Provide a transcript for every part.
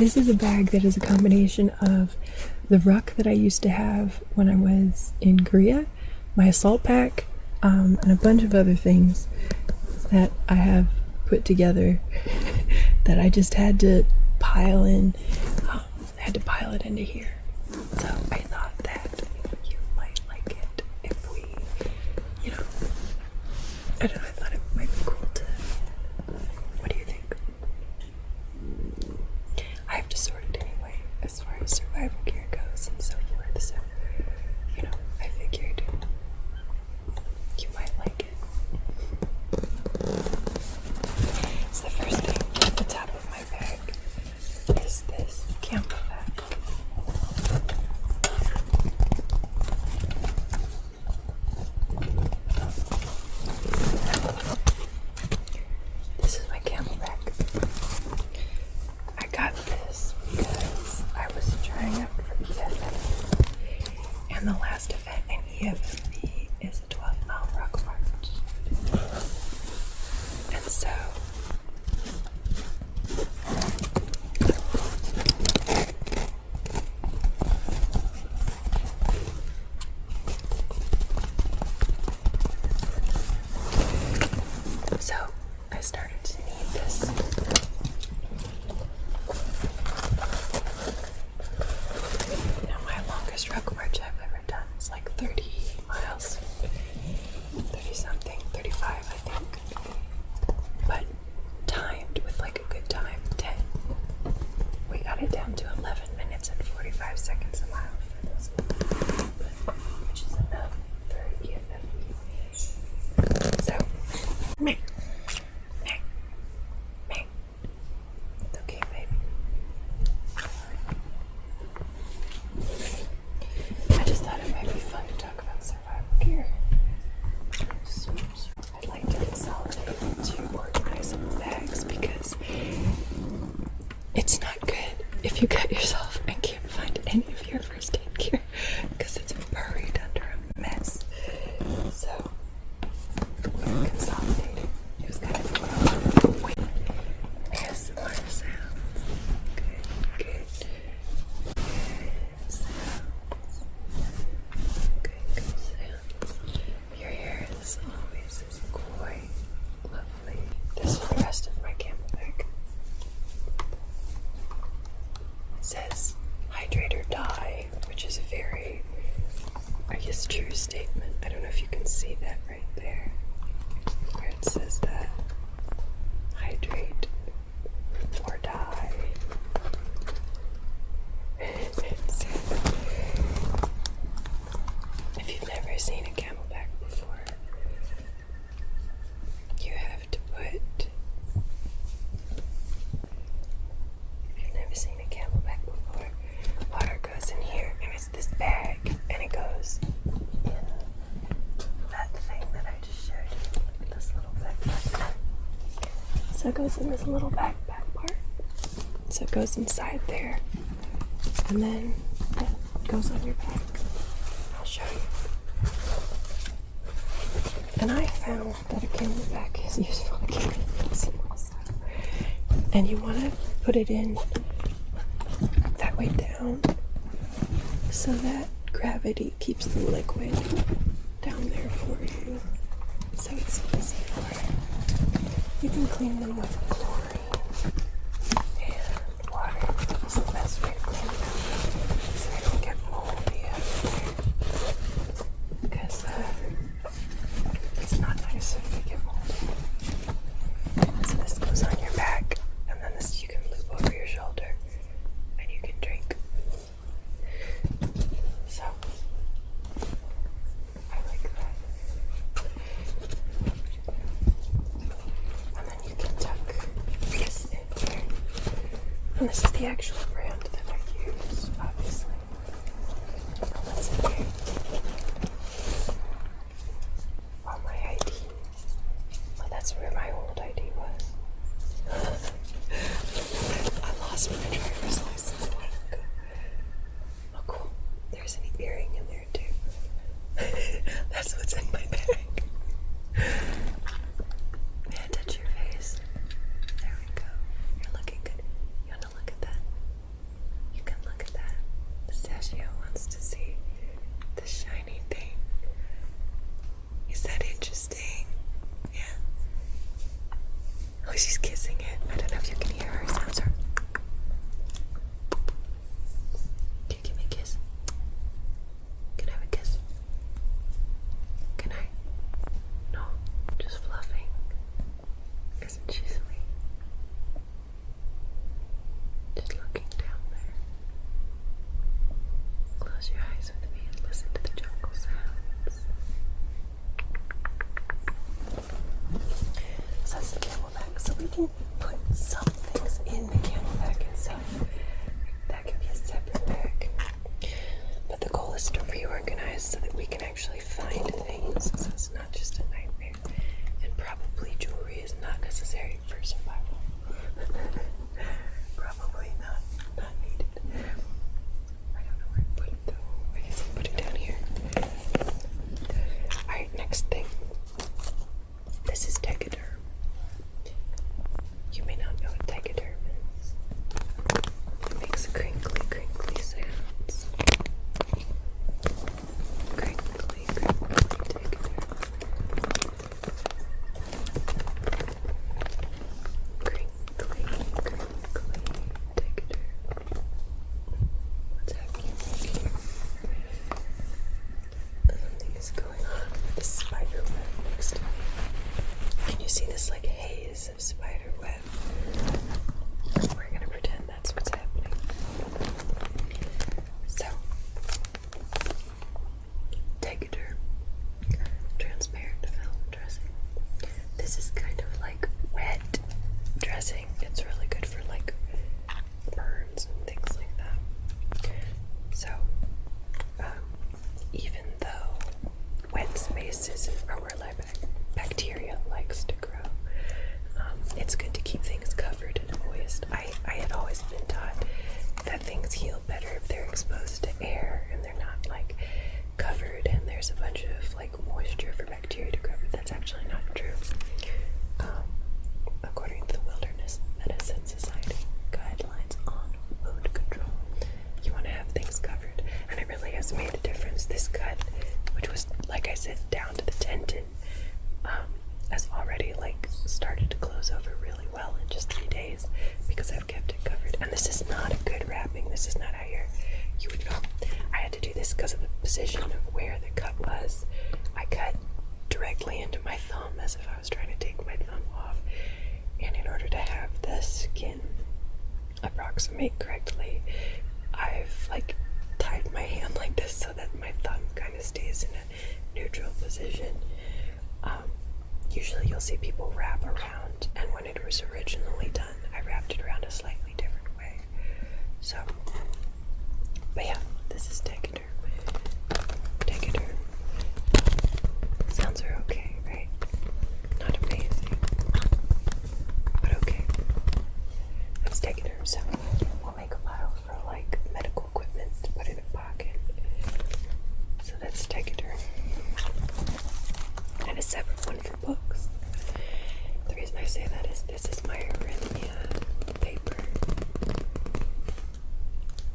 This is a bag that is a combination of the ruck that I used to have when I was in Korea, my assault pack, and a bunch of other things that I have put together that I just had to pile in. I had to pile it into here. So I thought that you might like it if we, I don't know, I thought it might be cool to, what do you think? I have to sort it anyway, as far as survival gear goes and so forth, so, I figured you might like it. So the first thing at the top of my bag is this Camelbak. This is my Camelbak. I got this because I was trying out for EFFE, and the last event in EFFE is a 12-mile rock march. And so I started to need this. Now my longest rock march I've ever done is like 30 miles. 30 something, 35 I think. But timed with like a good time, 10. We got it down to 11 minutes and 45 seconds a mile for this one, which is enough for EFFE. So, meh. It's okay, baby. I just thought it might be fun to talk about survival gear. I'd like to consolidate into organizable bags because it's not good if you cut yourself and can't find any of your first aid gear because it's buried under a mess. So, we're consolidating. It was kind of cool. Wait. ASMR sounds. Good. Good sounds. Good sounds. Your hair is always quite lovely. This is the rest of my Camelbak. It says Hydrator die, which is a very, I guess, true statement. I don't know if you can see that right there, where it says that. Hydrate or die. So, if you've never seen a Camelbak before, you have to put, if you've never seen a Camelbak before, water goes in here and it's this bag and it goes in that thing that I just showed you, this little backpack. So it goes in this little backpack part. So it goes inside there. And then it goes on your back. I'll show you. And I found that a Camelbak is useful to carry things also. And you want to put it in that way down so that gravity keeps the liquid down there for you. So it's easy for you. You can clean them with chlorine and water. It's the best way to clean them so they don't get moldy out there. Because it's not nice if they get moldy. So this goes on your back, and then this you can loop over your shoulder, and you can drink. So I like that. And then you can tuck this in here. And this is the actual brand that I use, obviously. What's in here? Oh, my ID. Well, that's where my old ID was. I lost my driver's license a while ago. Oh, cool. There's an earring in there, too. That's what's in my bag. May I touch your face? There we go. You're looking good. You want to look at that? Just looking down there. Close your eyes with me and listen to the jungle sounds. So that's the Camelbak. So we can put some things in the Camelbak itself. That can be a separate bag. But the goal is to reorganize so that we can actually find things. So it's not just a nightmare. And probably jewelry is not necessary for survival. Probably not needed. I don't know where to put it though. I guess I'll put it down here. Alright, next thing. This is Tegaderm. You may not know what Tegaderm is. It makes crinkly, crinkly sounds. Crinkly, crinkly Tegaderm. Crinkly, crinkly Tegaderm. What's happening back here? Something is going on with the spider web next to me. Can you see this like haze of spider web? We're gonna pretend that's what's happening. So, Tegaderm, transparent film dressing. This is kind of like wet dressing. It's really good for like burns and things like that. So, even though wet spaces are where bacteria likes to grow, it's good to keep things covered and moist. I had always been taught that things heal better if they're exposed to air and they're not like covered and there's a bunch of like moisture for bacteria to grow, but that's actually not true. According to the Wilderness Medicine Society guidelines on wound control, you want to have things covered, and it really has made a difference. This cut, which was, like I said, down to the tendon, has already like started to close over really well in just 3 days because I've kept it covered. And this is not a good wrapping. This is not how you would know. I had to do this because of the position of where the cut was. I cut directly into my thumb as if I was trying to take my thumb off. And in order to have the skin approximate correctly, I've like tied my hand like this so that my thumb kind of stays in a neutral position. Usually you'll see people wrap around, and when it was originally done, I wrapped it around a slightly different way. So, but yeah, this is Tegaderm. Tegaderm. Sounds are okay, right? Not amazing, but okay. That's Tegaderm. So we'll make a pile for like medical equipment to put in a pocket. So that's Tegaderm. And a separate one for books. The reason I say that is this is my arrhythmia paper.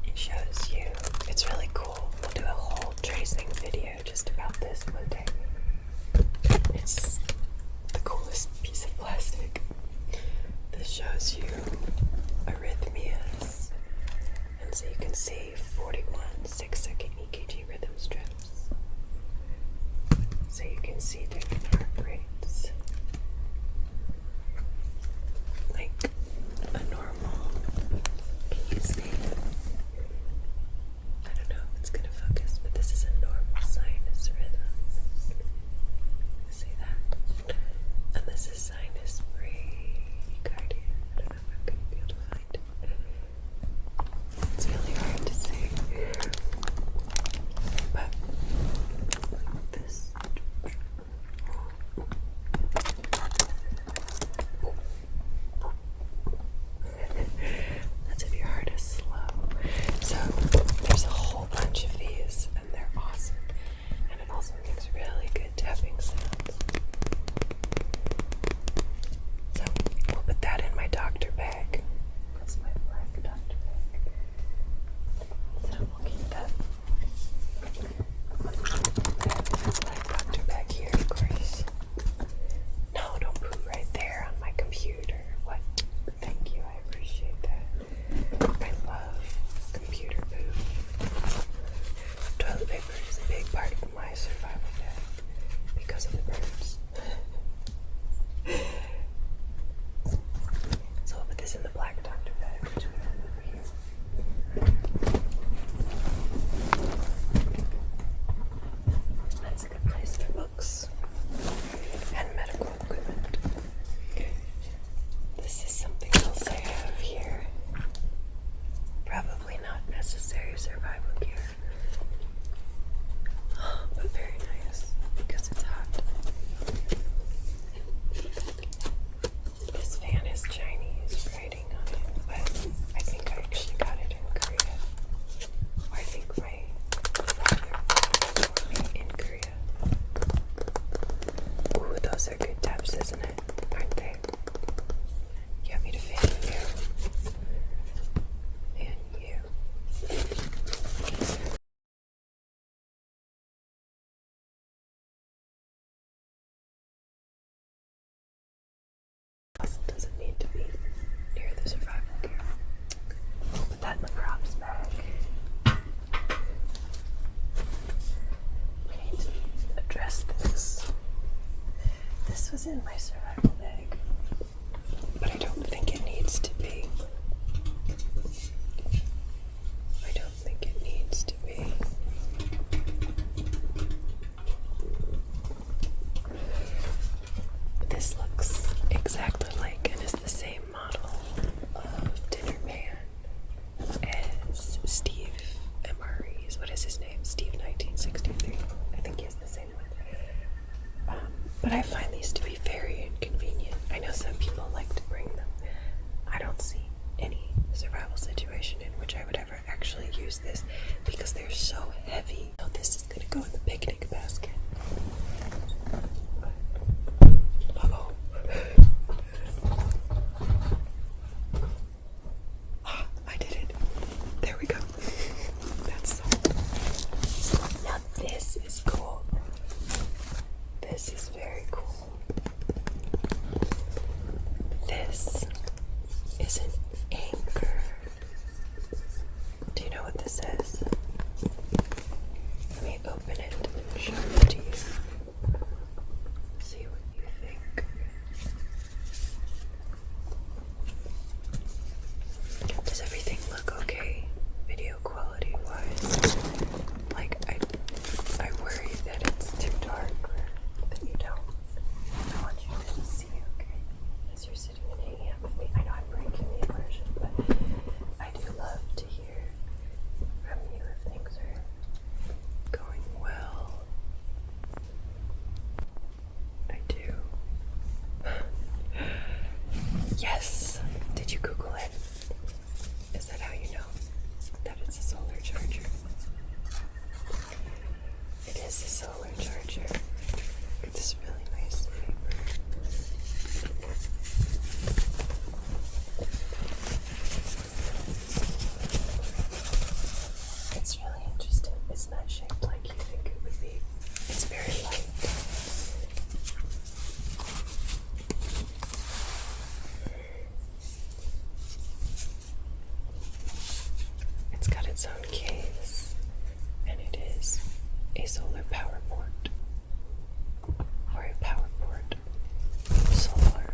It shows you, it's really cool. We'll do a whole tracing video just about this one day. It's the coolest piece of plastic. This shows you arrhythmias. And so you can see 41 6-second EKG rhythm strips. So you can see different heart rates. Like a normal, can you see? I don't know if it's going to focus, but this is a normal sinus rhythm. See that? And this is sinus bradycardia. I don't know if I'm going to be able to find it. It's really hard to see. But like this. survival gear. But very nice because it's hot. This fan is Chinese writing on it, but I think I actually got it in Korea. Or I think my father got it for me in Korea. Ooh, those are good taps, isn't it? Aren't they? You want me to fan you? Fan you. Doesn't need to be near the survival gear. Put that in the props bag. We need to address this. This was in my survival bag, but I don't think it needs to be. I don't think it needs to be. This looks exactly like and is the same model of dinner pan as Steve MRE's. What is his name? Steve 1963. I think he has the same one. But I find these to be very inconvenient. I know some people like to bring them. I don't see any survival situation in which I would ever actually use this because they're so heavy. Oh, this is going to go in the picnic basket. Uh-oh. I did it. There we go. That's so. Now this is cool. This is very cool. This is an anchor. Do you know what this is? Let me open it and show it to you. See what you think. Does everything look okay, video quality wise? Like, I worry that it's too dark or that you don't. I want you to see, okay? As you're sitting and hanging out with me. I know I'm breaking the immersion, but I do love to hear from you if things are going well. I do. Yes. Did you Google it? Is that how you know that it's a solar charger? It is a solar charger. It's really nice paper. It's really interesting. It's not shaped like you think it would be. It's very light. It's got its own case, and it is a solar power port, or a power port solar.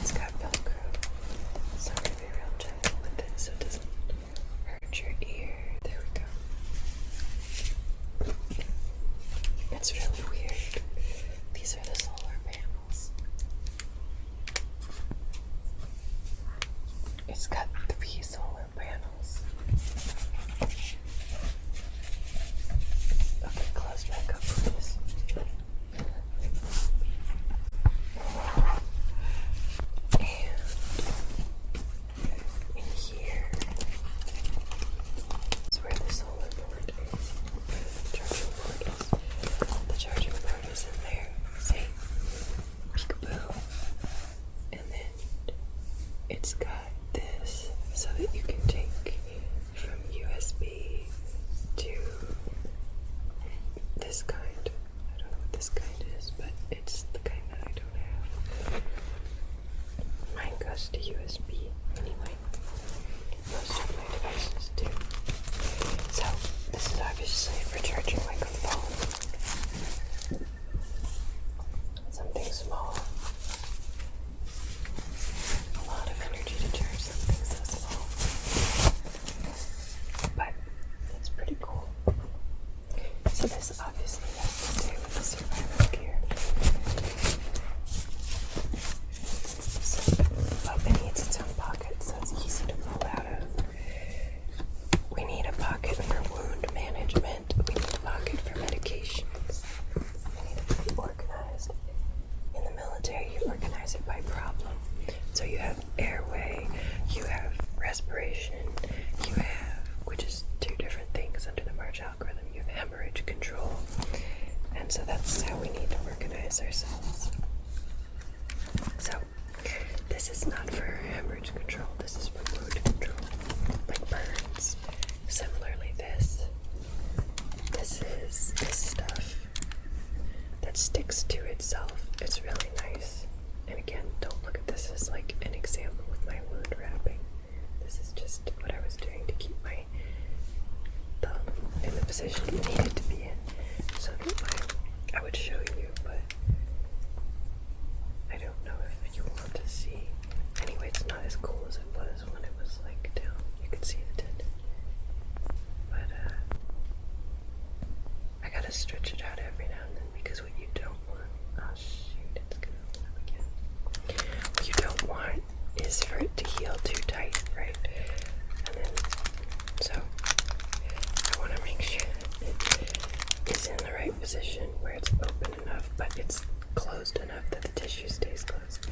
It's got Velcro, so I'm going to be real gentle with it so it doesn't hurt your ear. There we go. It's really weird. These are the solar panels. It's got 3 solar panels. Okay, close back up, please. And in here is where the solar board is. Charging board is. The charging board is in there. See? Peekaboo. And then it's got this so that you can take from USB to this kind. I don't know what this kind is, but it's the kind that I don't have. Mine goes to USB anyway. Most of my devices do. So this is obviously for charging like a phone. Something small. A lot of energy to charge something so small. But it's pretty cool. So this obviously has to stay with the survival gear. position it needed to be in, so that I would show you, but I don't know if you want to see. Anyway, it's not as cool as it was when it was like down. You could see the tendon. But I gotta stretch it out every now and then, because what you don't want, oh shoot, it's gonna open up again. What you don't want is for it to heal too tight, right? And then, so I want to make sure that it's in the right position where it's open enough, but it's closed enough that the tissue stays closed.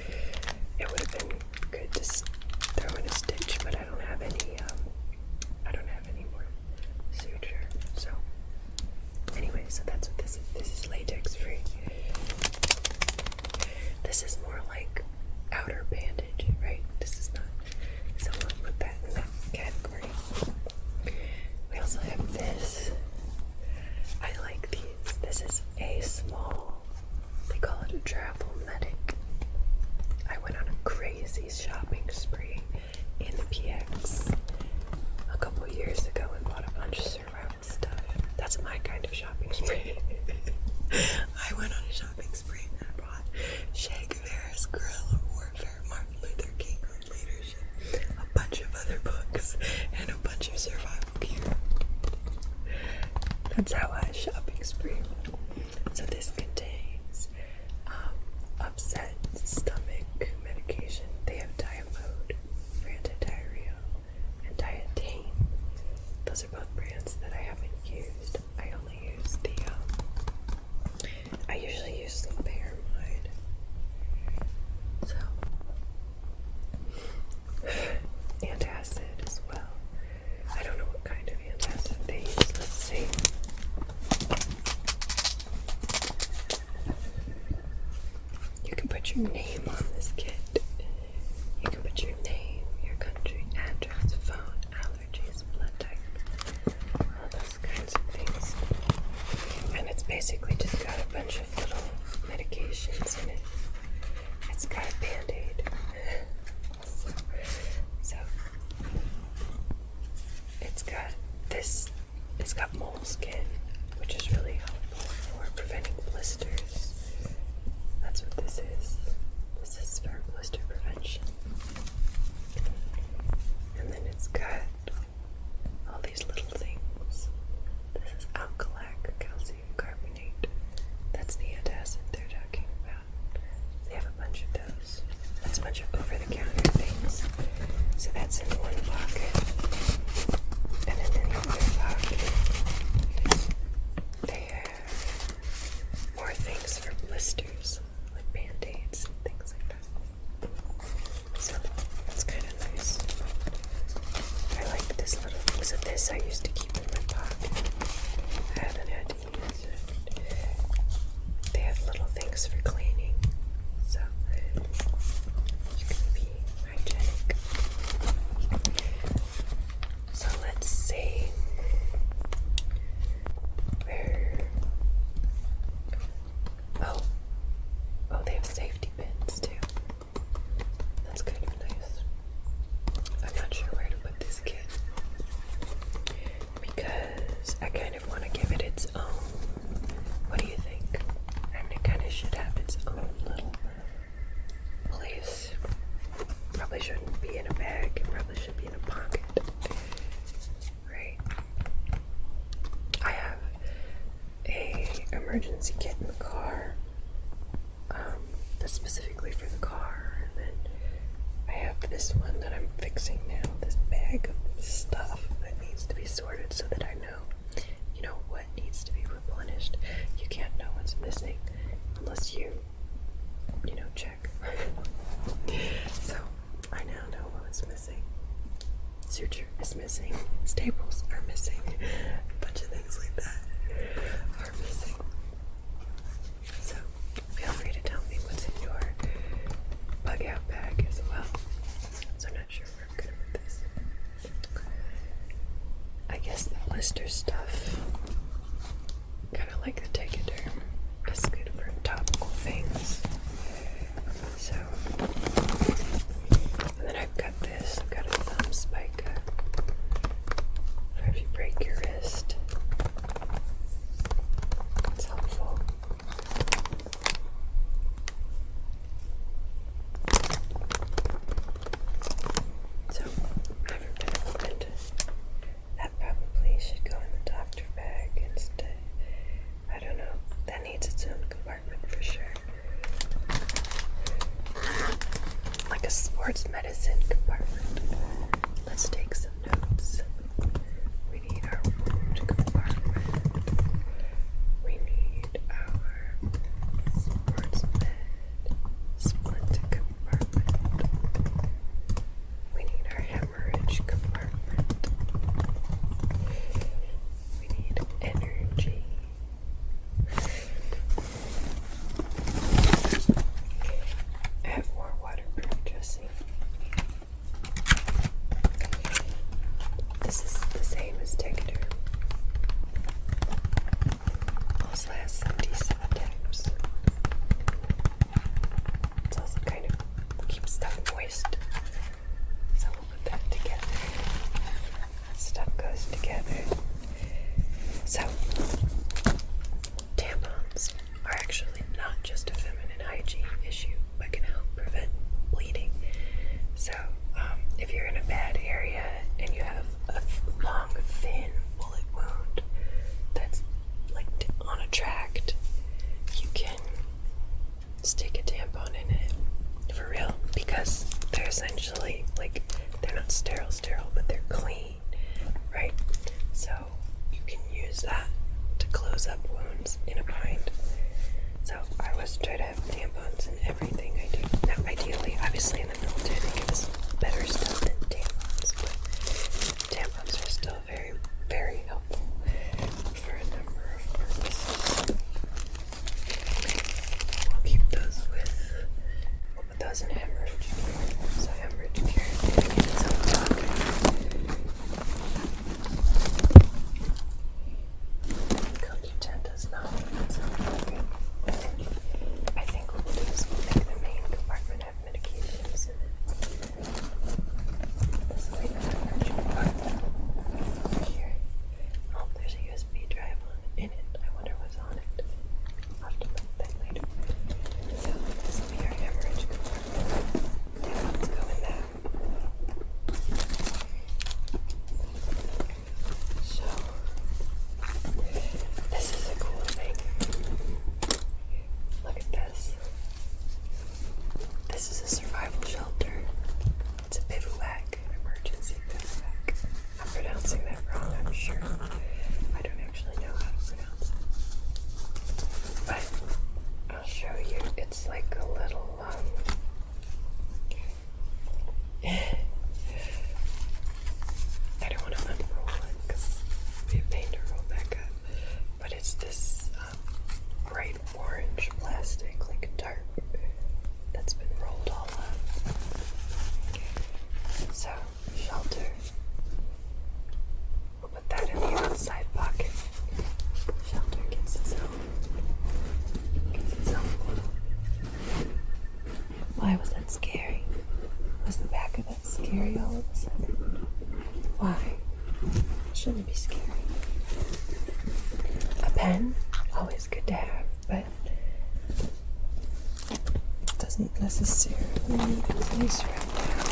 It would have been good to throw in a stitch, but I don't have any more suture. So anyway, so that's what this is. This is latex free. This is more like outer bandage, right? This is not. So we'll put that in that category. We also have this. I like these. This is a small, they call it a travel medic. I went on a crazy shopping spree in the PX a couple years ago and bought a bunch of survival stuff. That's my kind of shopping spree. I went on a shopping spree and I bought Che Guevara's Guerrilla Warfare, Martin Luther King Leadership, a bunch of other books, and a bunch of survival gear. That's how I shopping spree. So this contains upset stomach medication. They have Diamode for anti-diarrhea and Dietane. Those are both brands that I haven't used. I only use the I usually use the Paramide. So antacid as well. I don't know what kind of antacid they use. Let's see. You can put your name on this kit. You can put your name, your country, address, phone, allergies, blood type, all those kinds of things. And it's basically just got a bunch of little medications in it. It's got a Band-Aid. So it's got this, it's got moleskin, which is really helpful for preventing blisters. That's what this is. This is for blister prevention. And then it's got all these little things. This is Alkalac calcium carbonate. That's the antacid they're talking about. They have a bunch of those. That's a bunch of over-the-counter things. So that's in one pocket. And then in the other pocket, they have more things for blisters, like Band-Aids and things like that. So that's kind of nice. I like this little thing. So this I used to keep in my pocket. I haven't had to use it. They have little things for cleaning, so you can be hygienic. So let's see where. Oh, they have safety pins too. That's kind of nice. I'm not sure where to put this kit because I kind of want to give it its own. What do you think? I mean, it kind of should have its own little place. Probably shouldn't be in a bag. It probably should be in a pocket. Right? I have a emergency kit in the car. That's specifically for the car. And then I have this one that I'm fixing now. This bag of stuff that needs to be sorted so that I know, what needs to be replenished. You can't know what's missing unless you check. So I now know what's missing. Suture is missing. Staples are missing. A bunch of things like that are missing. So feel free to tell me what's in your bug out bag as well. So I'm not sure where I'm going with this. I guess the blister stuff, kind of like the Tegaderm, is good for topical things. So, and then I've got this. I've got a thumb spica for if you break your wrist. So, tampons are actually not just a feminine hygiene issue, but can help prevent bleeding. So, if you're in a bad area and you have a long, thin bullet wound that's like on a tract, you can stick a tampon in it for real, because they're essentially like, they're not sterile, but they're clean, right? So you can use that to close up wounds in a bind. So I always try to have tampons in everything I do. Now, ideally, obviously in the military they give us better stuff than tampons, but tampons are still very, very helpful for a number of purposes. We'll keep those we'll put those in hemorrhage care. So hemorrhage care is its own topic. CoQ10 does not need its own topic. I think what we'll do is we'll make the main compartment have medications in it. This will be the hemorrhage compartment here. Oh, there's a USB drive in it. I wonder what's on it. I'll have to look at that later. So this will be our hemorrhage compartment. Let's go in that. So this is a cool thing. Look at this. This is a survival shelter. It's a bivouac, emergency bivouac. I'm pronouncing that wrong, I'm sure. I don't actually know how to pronounce it. But I'll show you. It's like a little, I don't want to unroll it because it'd be a pain to roll back up. But it's this bright orange plastic, like a tarp, that's been rolled all up. So, shelter. We'll put that in the outside pocket. Shelter gets its own. Why was that scary? Was the back of that scary all of a sudden? Why? It shouldn't be scary. A pen, always good to have, but it doesn't necessarily need a place right now.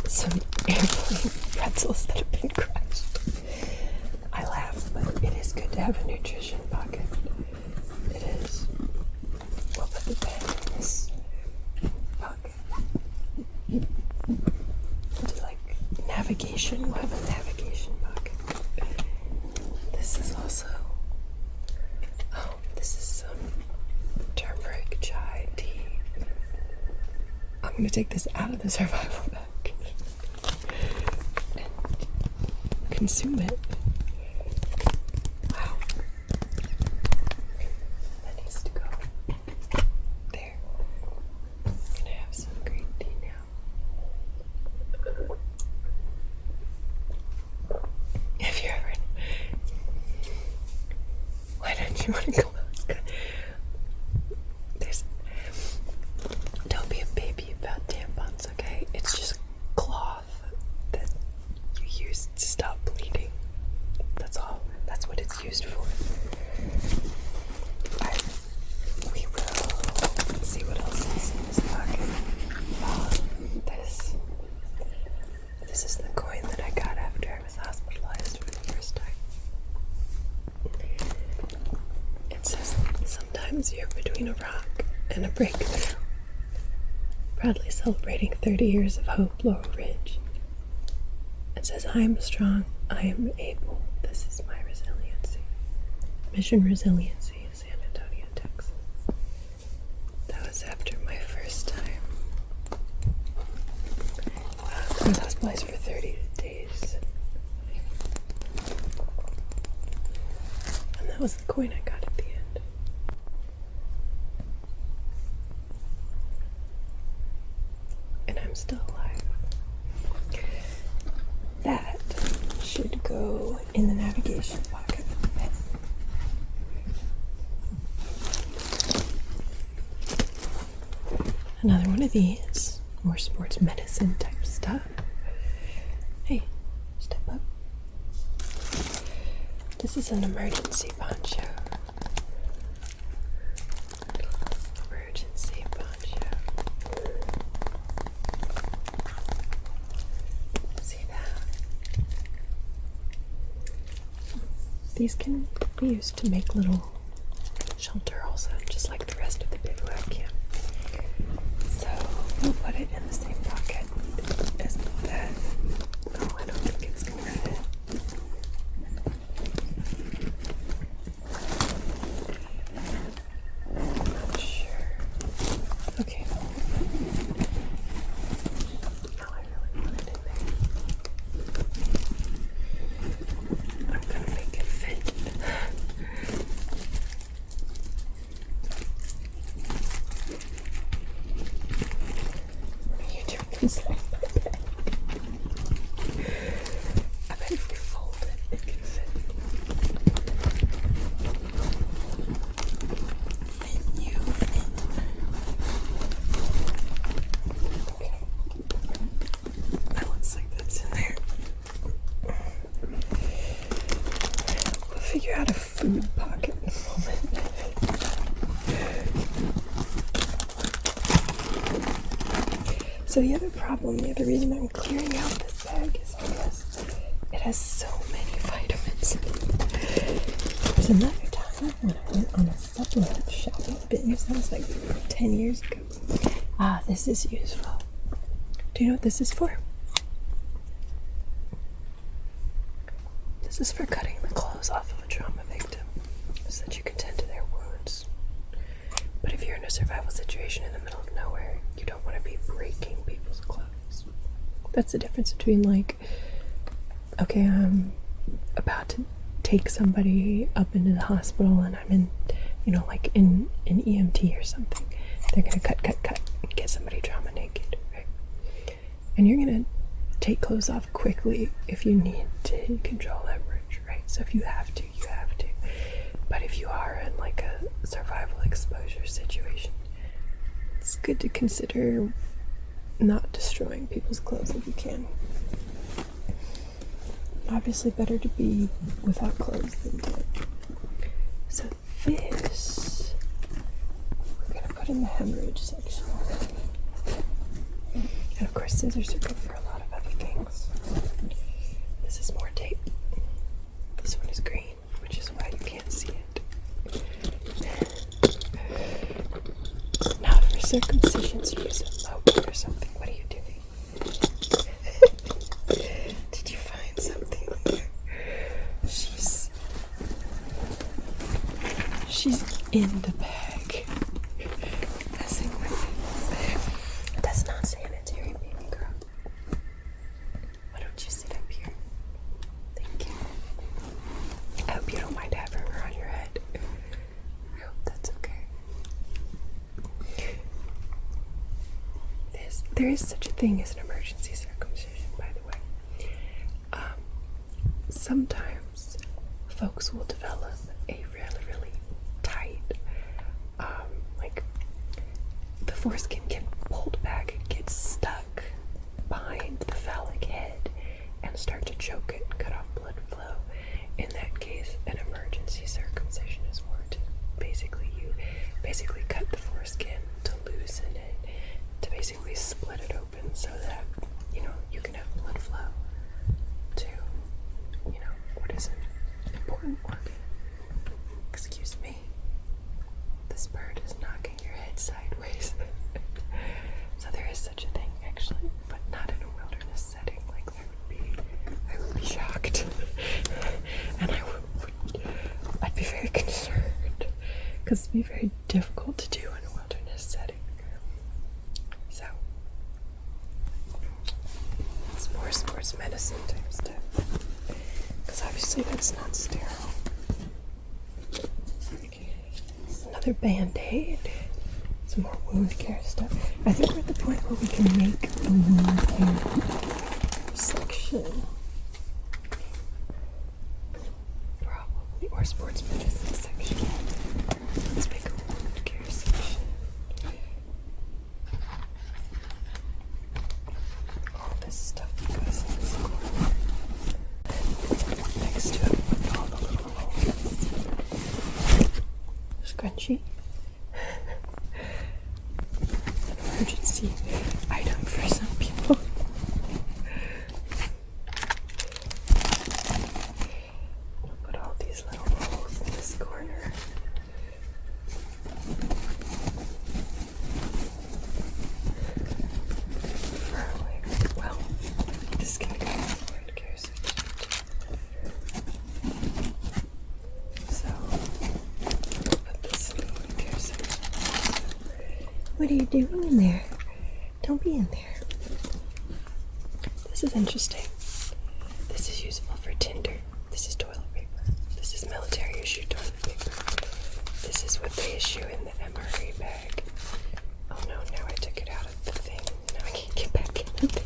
Some airplane pretzels that have been crushed. I laugh, but it is good to have a nutrition pocket. It is. We'll put the pen in this pocket. We'll do like navigation. We'll have a navigation pocket. This is also, this is some turmeric chai tea. I'm going to take this out of the survival bag and consume it. Wow. That needs to go there. I'm going to have some green tea now. If you're ever, why don't you want to go out? Don't be a baby about tampons, okay? It's just cloth that you use to stop bleeding. That's all. That's what it's used for. We will see what else is in this pocket. This is the coin that I got after I was hospitalized for the first time. It says, sometimes you're between a rock and a breakthrough. Proudly celebrating 30 years of hope, Laurel Ridge. It says, I am strong, I am able, this is my resiliency. Mission Resiliency, San Antonio, Texas. That was after my first time. I was hospitalized for 30 days. And that was the coin I got at the end. And I'm still alive. That should go in the navigation pocket. Another one of these, more sports medicine type stuff. Hey, Step up. This is an emergency poncho. Emergency poncho. See that? These can be used to make little shelter also, just like the rest of the bivouac camp. So we'll put it in the same pocket as that. Oh, I don't think it's gonna fit. I'm not sure. Okay. Now I really want it in there. I'm gonna make it fit. What are you doing inside my bag? I bet if we fold it, it can fit. Fit you in. Okay. That looks like that's in there. We'll figure out a food pocket in a moment. So the other problem, the other reason I'm clearing out this bag is because it has so many vitamins. There's another time when I went on a supplement shopping binge. That was like 10 years ago. Ah, this is useful. Do you know what this is for? This is for cutting the clothes off of a trauma victim so that you can tend to their wounds. But if you're in a survival situation in the middle of nowhere, you don't want to be breaking people's clothes. That's the difference between like, okay, I'm about to take somebody up into the hospital and I'm in, like in an EMT or something. They're going to cut, and get somebody trauma naked, right? And you're going to take clothes off quickly if you need to control hemorrhage, right? So if you have to, you have to. But if you are in like a survival exposure situation, it's good to consider not destroying people's clothes if you can. Obviously better to be without clothes than dead. So this, we're going to put in the hemorrhage section. And of course scissors are good for a lot of other things. This is more tape. This one is green, which is why you can't see it. Now for circumcisions, you use a motor or something. What are you doing? Did you find something there? She's in the bag. Messing with it. That's not sanitary, baby girl. Why don't you sit up here? Thank you. I hope you don't mind having her on your head. I hope that's okay. There is such a thing as an emergency circumcision, by the way. Sometimes folks will develop a really tight, like the foreskin can pulled back and get stuck behind the phallic head and start to choke it and cut off blood flow. In that case, an emergency circumcision is warranted. You basically cut the foreskin to loosen it, to basically split it open so that, you can have blood flow to, what is an important organ. Excuse me. This bird is knocking your head sideways. So there is such a thing, actually, but not in a wilderness setting. Like I would be shocked. And I'd be very concerned. Because it'd be very difficult to do in a wilderness setting. So, it's more sports medicine type stuff. Because obviously that's not sterile. Okay. It's another Band-Aid. Some more wound care stuff. I think we're at the point where we can make a wound care section. Probably. Or sports medicine section. Let's make a wound care section. All this stuff goes in this corner. What are you doing in there? Don't be in there. This is interesting. This is useful for tinder. This is toilet paper. This is military issue toilet paper. This is what they issue in the MRE bag. Oh no, now I took it out of the thing. Now I can't get back in the thing.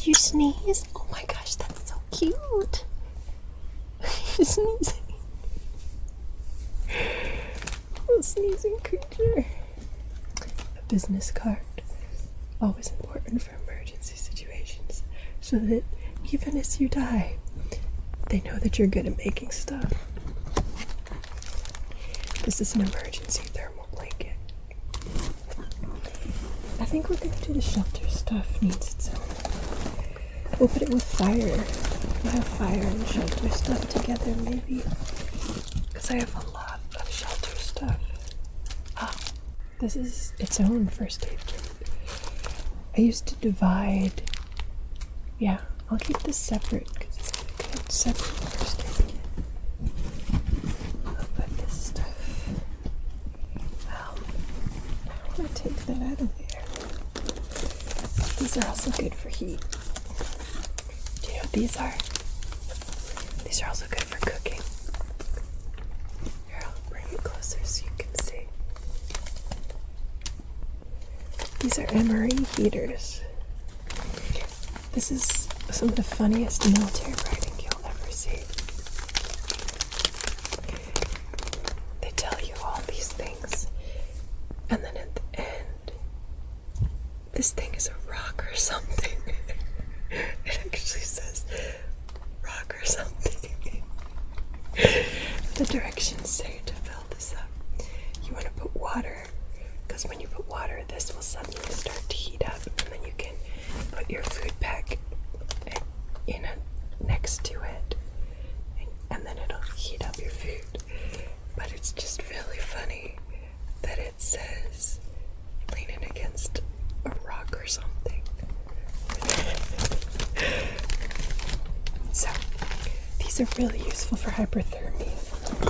You sneeze? Oh my gosh, that's so cute. You're sneezing. A sneezing creature. A business card. Always important for emergency situations. So that even as you die, they know that you're good at making stuff. This is an emergency thermal blanket. I think we're going to do the shelter stuff needs its own. We'll put it with fire. We'll have fire and shelter stuff together, maybe. Because I have a lot of shelter stuff. Ah, this is its own first aid kit. I used to divide. Yeah, I'll keep this separate because it's a good separate first aid kit. I'll put this stuff. I want to take that out of there. These are also good for heat. These are also good for cooking. Here, I'll bring it closer so you can see. These are MRE heaters. This is some of the funniest military writing you'll ever see. They tell you all these things, and then at the end, this thing is a rock or something. It actually says rock or something. The directions say to fill this up, you want to put water, because when you put water, this will suddenly start to heat up, and then you can put your food pack next to it, and then it'll heat up your food. But it's just really funny that it says leaning against a rock or something. So, these are really useful for hyperthermia.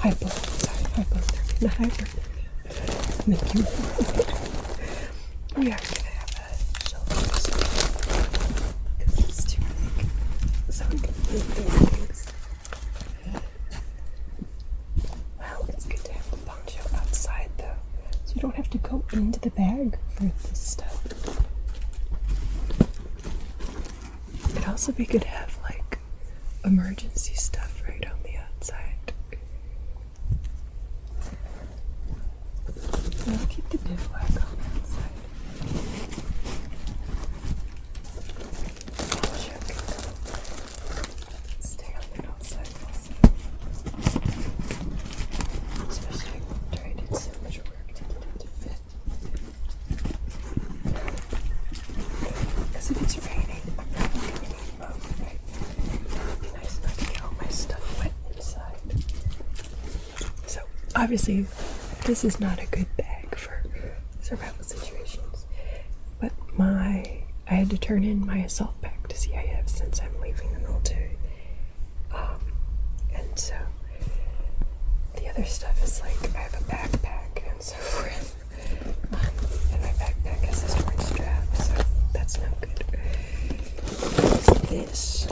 Hypothermia, not hyperthermia. Make you warm. We are going to have a shelter because it's too big. So we can move these things. Well, it's good to have the poncho outside though. So you don't have to go into the bag for this stuff. It'd also be good to have like emergency stuff right on the outside. I'll keep the bivouac on the outside. I'll check. Stay on the outside also. Especially after I did so much work to get it to fit. Because if it's raining, I'm probably going to need both, right? It'd be nice not to get all my stuff wet inside. So, obviously, this is not a good bag for survival situations. But I had to turn in my assault pack to CIF since I'm leaving the military. And so, the other stuff is like, I have a backpack and so forth. And my backpack has a storage strap, so that's no good. This.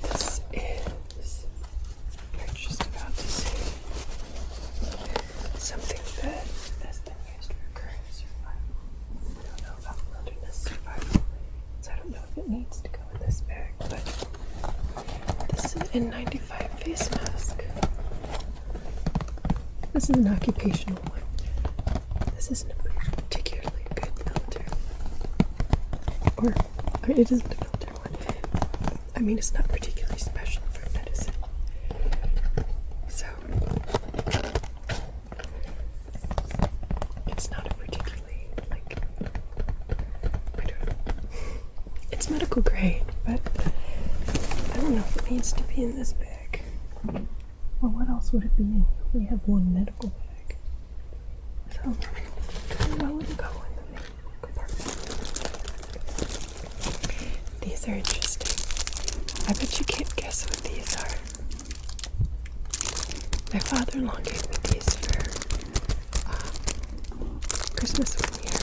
This is, you're just about to see something that has been used for current survival. I don't know about wilderness survival, so I don't know if it needs to go in this bag, but this is an N95 face mask. This is an occupational one. This isn't a particularly good military one. Or, I mean, it isn't a military one. I mean, it's not particularly special for medicine. be in this bag. Well, what else would it be in? We have one medical bag. So, I wouldn't go in the main compartment. These are interesting. I bet you can't guess what these are. My father-in-law gave me these for Christmas one year.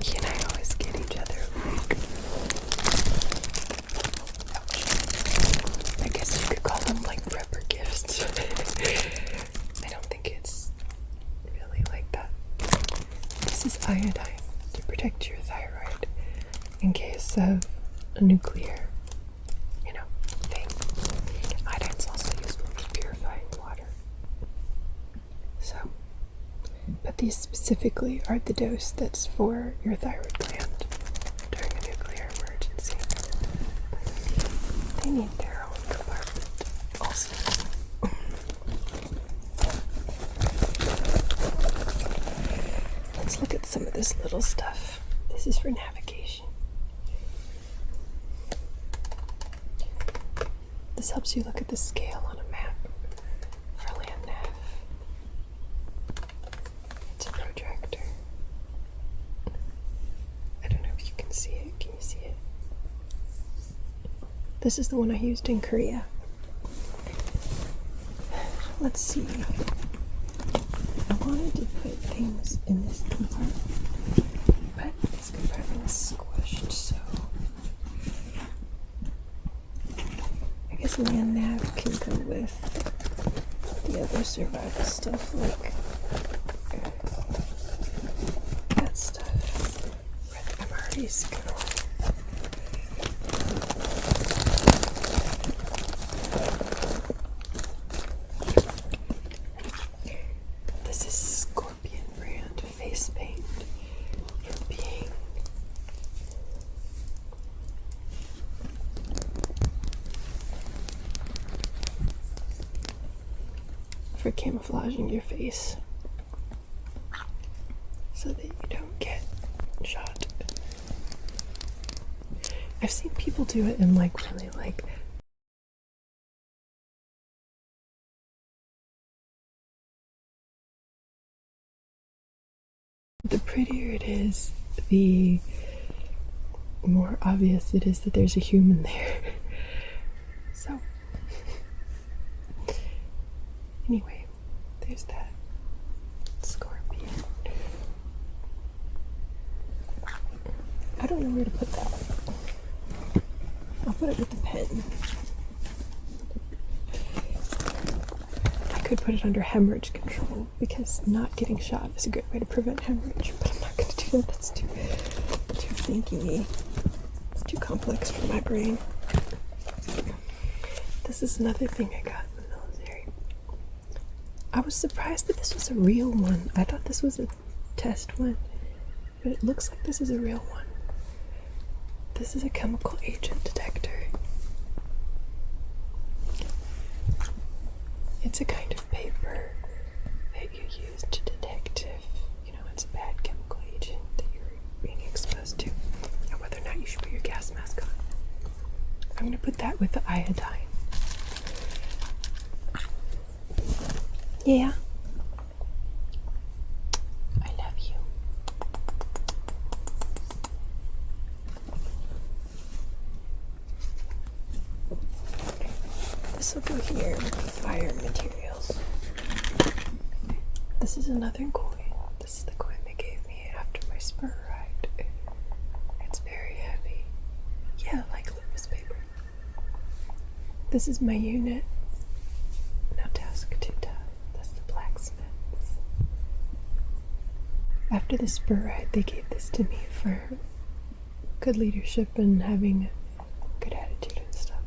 He and I always get each other, like, I guess you could call them like prepper gifts. I don't think it's really like that. This is iodine to protect your thyroid in case of a nuclear, thing. Iodine's also useful for purifying water. So, but these specifically are the dose that's for your thyroid gland during a nuclear emergency. They need their own compartment also. Let's look at some of this little stuff. This is for navigation. This helps you look at the scale on a map for land nav. It's a protractor. I don't know if you can see it. Can you see it? This is the one I used in Korea. Let's see. I wanted to put things in this compartment, but this compartment is squished, so I guess land nav can go with the other survival stuff, like that stuff where the MREs go. This is Scorpion brand face paint for being for camouflaging your face so that you don't get shot. I've seen people do it in really the prettier it is, the more obvious it is that there's a human there. So anyway, there's that scorpion. I don't know where to put that. I'll put it with the pen. I could put it under hemorrhage control because not getting shot is a good way to prevent hemorrhage, but I'm not going to do that. That's too thinky-y. It's too complex for my brain. This is another thing I got in the military. I was surprised that this was a real one. I thought this was a test one, but it looks like this is a real one. This is a chemical agent detector. It's a kind of paper that you use to detect if, it's a bad chemical agent that you're being exposed to, and whether or not you should put your gas mask on. I'm going to put that with the iodine. Yeah. I love you. This will go here with the fire materials. This is another coin. This is the coin they gave me after my spur ride. It's very heavy. Yeah, like litmus paper. This is my unit. No task too tough. That's the blacksmiths. After the spur ride, they gave this to me for good leadership and having a good attitude and stuff.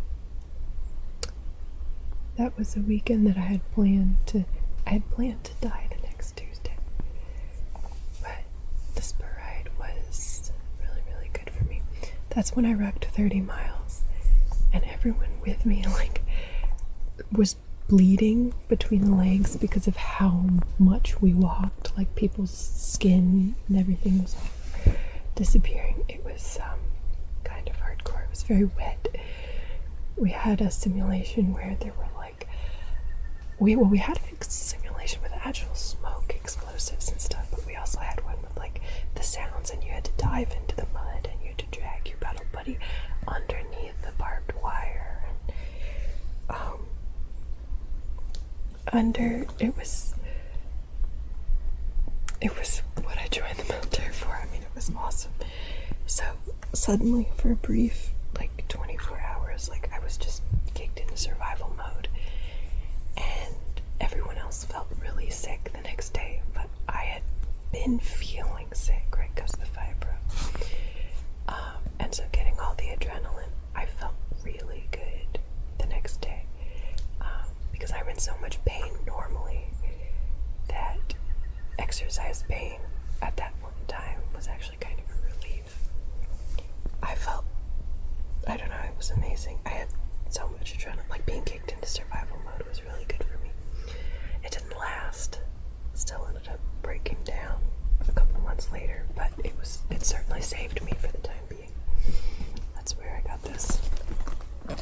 That was a weekend that I had planned to die the next Tuesday. But the spur ride was really, really good for me. That's when I rocked 30 miles. And everyone with me, was bleeding between the legs because of how much we walked. People's skin and everything was disappearing. It was kind of hardcore. It was very wet. we had a simulation where there were like, we had a simulation with actual smoke explosives and stuff, but we also had one with like the sounds, and you had to dive into the mud and you had to drag your battle buddy underneath the barbed wire, and it was what I joined the military for. I mean, it was awesome. So suddenly, for a brief like 24 hours, like I was just kicked into survival mode, and everyone else felt really sick the next day, but I had been feeling sick, right, because of the fibro. And so getting all the adrenaline, I felt really good the next day, because I was in so much pain normally that exercise pain at that point in time was actually kind of a relief. I don't know, it was amazing. I had so much adrenaline, like being kicked into survival mode was really good for me. It didn't last, still ended up breaking down a couple months later, but it certainly saved me for the time being. That's where I got this. I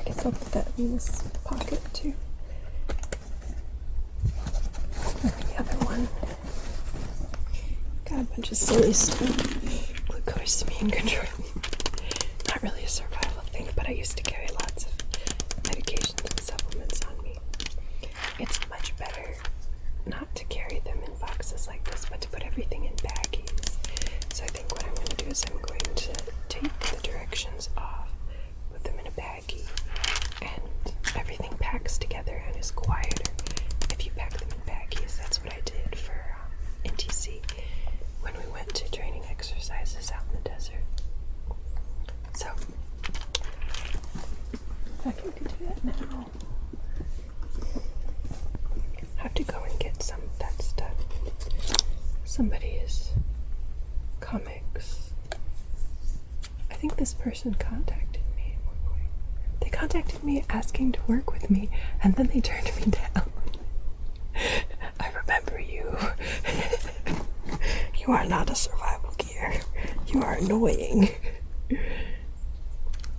guess I'll put that in this pocket too. And the other one, got a bunch of silly stuff. Glucosamine control. Not really a survival thing, but I used to carry lots of medications and supplements on me. It's much better not to carry them in boxes like this, but to put everything in baggies. So I think what I'm going to do is I'm going to take the directions off, put them in a baggie, and everything packs together and is quieter if you pack them in baggies. That's what I did for NTC when we went to training exercises out in the desert. So I can do that now. I have to go and get some of that stuff. Somebody's comics. I think this person contacted me at one point. They contacted me asking to work with me, and then they turned me down. I remember you. You are not a survival gear. You are annoying.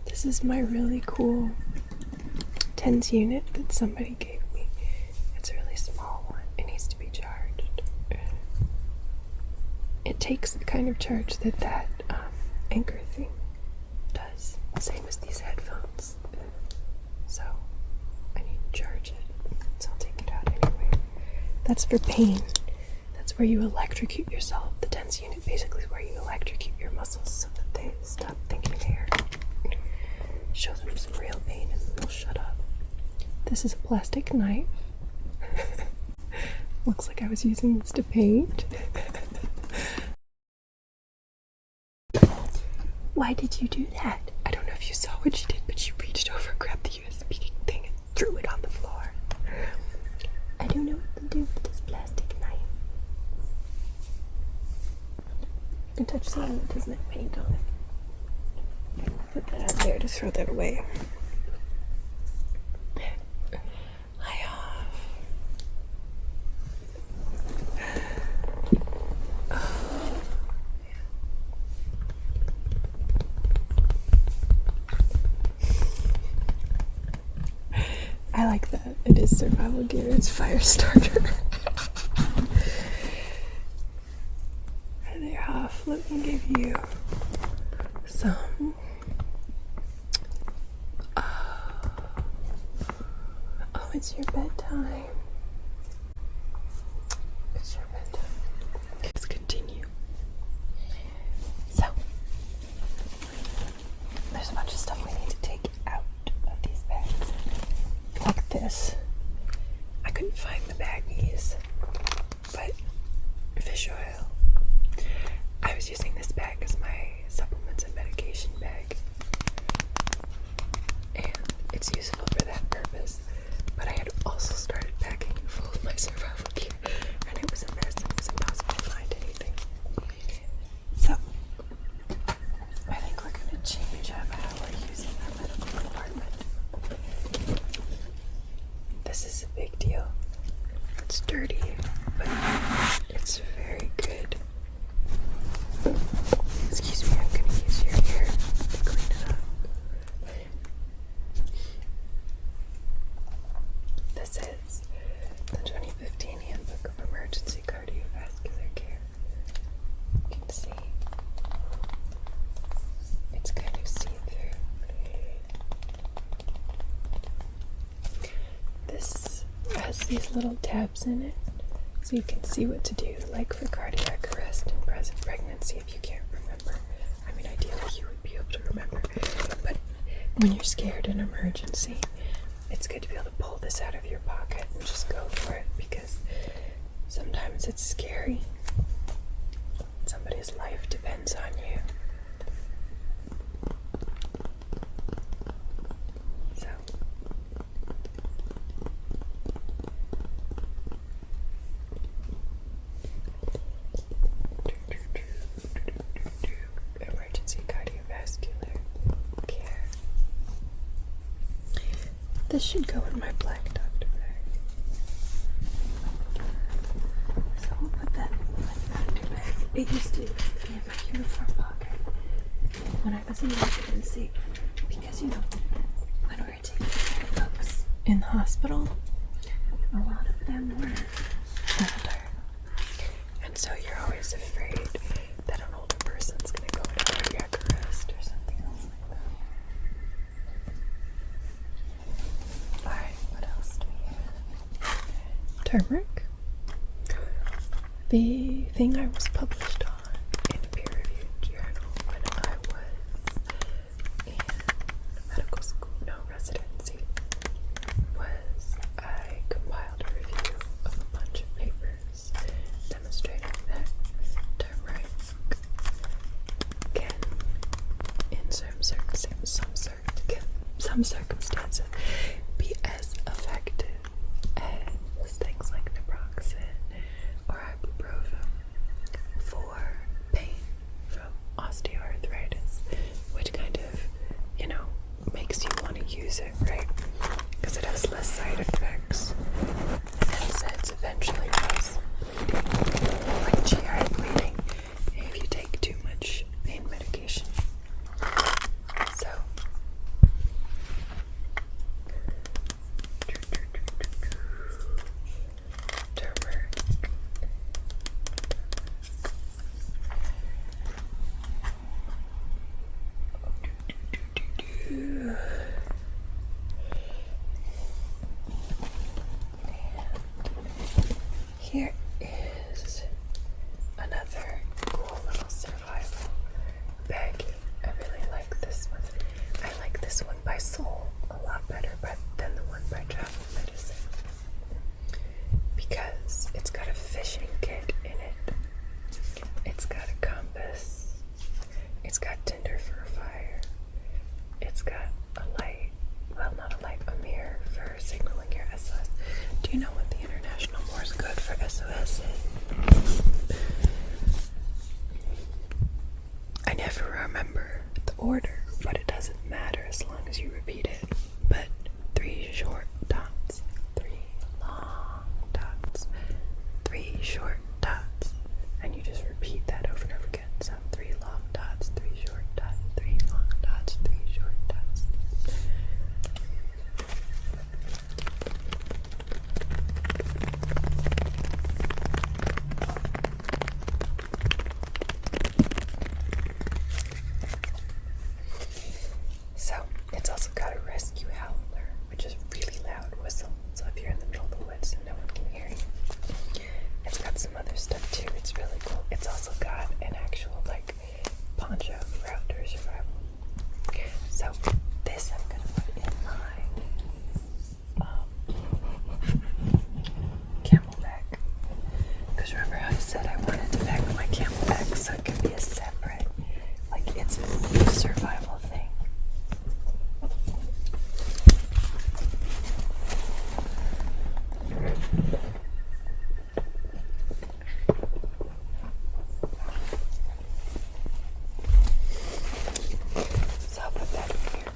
This is my really cool TENS unit that somebody gave me. It's a really small one. It needs to be charged. It takes the kind of charge that anchor thing does. Same as these headphones. So I need to charge it. So I'll take it out anyway. That's for pain. That's where you electrocute yourself. The TENS unit basically is where you electrocute your muscles so that they stop thinking they're show them some real pain and they'll shut up. This is a plastic knife. Looks like I was using this to paint. Why did you do that? I don't know if you saw what she did, but she reached over, grabbed the USB thing, and threw it on the floor. I don't know what to do with this plastic knife. You can touch something that doesn't have paint on it. Put that out there to throw that away. I like that. It is survival gear. It's fire starter. There, Huff. Let me give you some. Oh, it's your bedtime. It's your bedtime. Let's continue. So, there's a bunch of stuff we need to take out of these bags. Like this. I couldn't find the baggies, but fish oil. I was using this bag as my supplements and medication bag, and it's useful for that purpose. But I had also started packing full of my survival gear, and it was a mess. It was impossible to find anything. So, I think we're going to change up how we're using our medical department. This is a big deal. It's dirty, but it's very good. Excuse me, I'm going to use your hair to clean it up. is the 2015 Handbook of Emergency Cardiovascular Care. You can see it's kind of see-through. This has these little tabs in it, so you can see what to do, like for cardiac arrest and present pregnancy if you can't remember. I mean, ideally you would be able to remember, but when you're scared in emergency, it's good to be able to pull this out of your pocket and just go for it, because sometimes it's scary. Somebody's life depends on you. So, emergency cardiovascular care. This should go in my black doctor bag. So I'll put that in my doctor bag. It used to be in my uniform pocket when I was in residency, because when we were taking folks in the hospital, a lot of them were older, and so you're always afraid that an older person's going to go into cardiac arrest or something else like that. Alright, what else do we have? Turmeric. The thing I was published on in a peer-reviewed journal when I was in medical school, residency, was I compiled a review of a bunch of papers demonstrating that turmeric can, in some circumstances, be as effective as things like naproxen or ibuprofen for pain from osteoarthritis, which kind of, makes you want to use it, right? Because it has less side effects and says eventually cause bleeding, like GI bleeding, if you take too much pain medication. So, turmeric. Here is another cool little survival bag. I really like this one. I like this one by Soul a lot better than the one by Travel Medicine, because it's got a fishing kit in it. It's got a compass. It's got tinder for a fire. It's got a light. Well, not a light, a mirror for signaling your SOS. Do you know what the International Morse code for SOS is? I never remember the order, but it doesn't matter as long as you repeat it. But 3 short dots, 3 long dots, 3 short dots, and you just repeat that over and over again. So 3 long dots, 3 short dots, 3 long dots, 3 short dots. So it's also got a rescue howler, which is a really loud whistle. So if you're in the middle of the woods and no one can hear you. It's got some other stuff too. It's really cool. It's also got an actual poncho for outdoor survival. So this I'm gonna put in my Camelbak, because remember how I said I wanted to pack my Camelbak so it could be a separate, it's a survival thing. So I'll put that in here.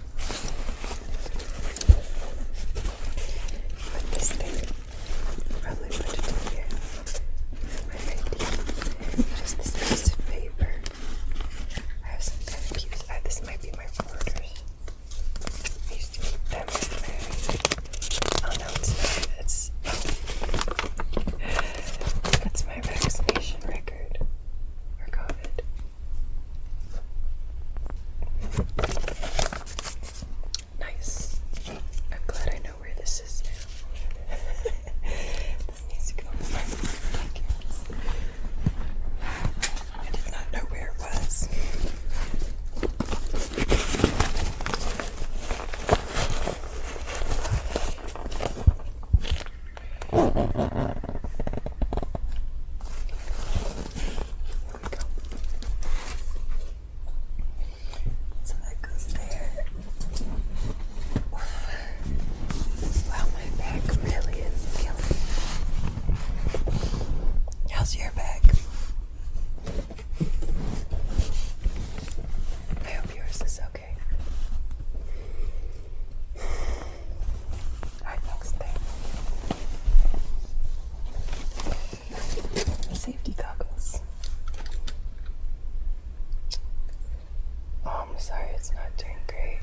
So that goes there. Wow, my back really is killing me. How's your back? I hope yours is okay. Alright, next thing. Safety goggles. Oh, I'm sorry, it's not doing great.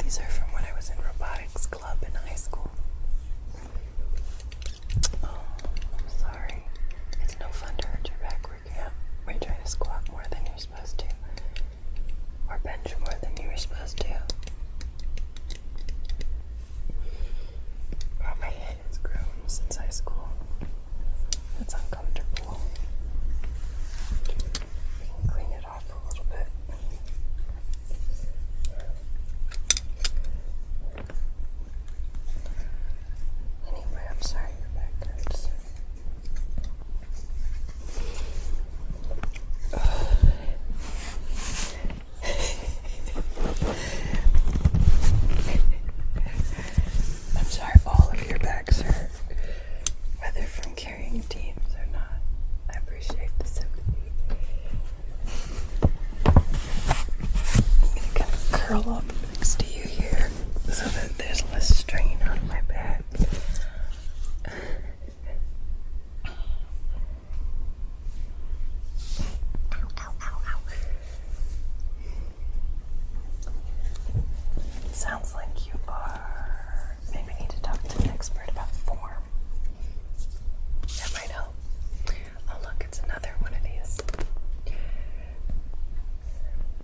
These are from when I was in robotics club in high school. Oh, I'm sorry. It's no fun to hurt your back working out. When you're trying to squat more than you're supposed to. Or bench more than you were supposed to. Oh, my head has grown since high school. It's uncomfortable. We can clean it off a little bit. Anyway, I'm sorry your back hurts. I'm sorry all of your backs hurt, whether from carrying teams or not. I appreciate the sympathy. I'm gonna kind of curl up next to you here so that there's less strain on my back. Sounds like you are maybe need to talk to an expert about form. That might help. Oh look, it's another one of these.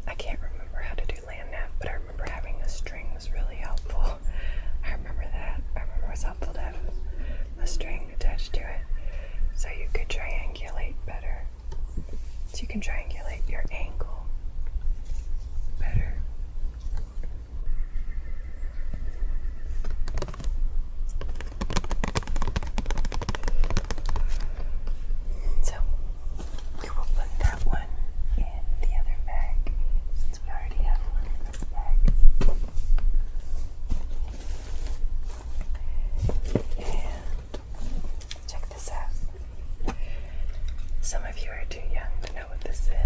I can't remember how to do land nav, but I remember having a string was really helpful. I remember that. I remember it was helpful to have a string attached to it so you could triangulate better. So you can triangulate your angle better. So we will put that one in the other bag since we already have one in this bag. And check this out. Some of you are too young to know what this is.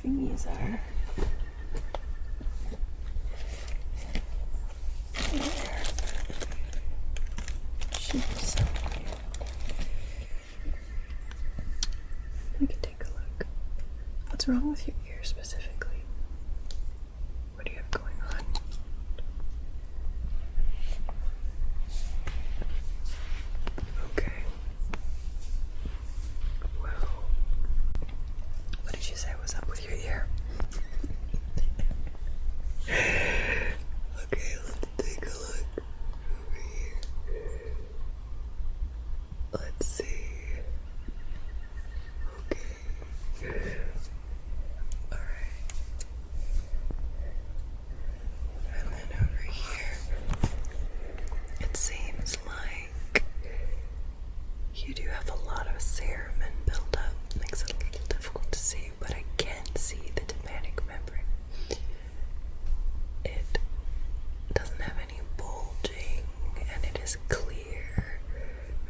thingies are. There. Should be somewhere. We can take a look. What's wrong with your ear specifically? What do you have going on? Okay. Well, what did you say was up with your ear? Okay, let's take a look over here. Let's see. Okay. Alright. And then over here, it seems like you do have a lot of cerumen buildup. Makes it a little difficult to see, but I can see the tympanic membrane. It doesn't have any bulging, and it is clear,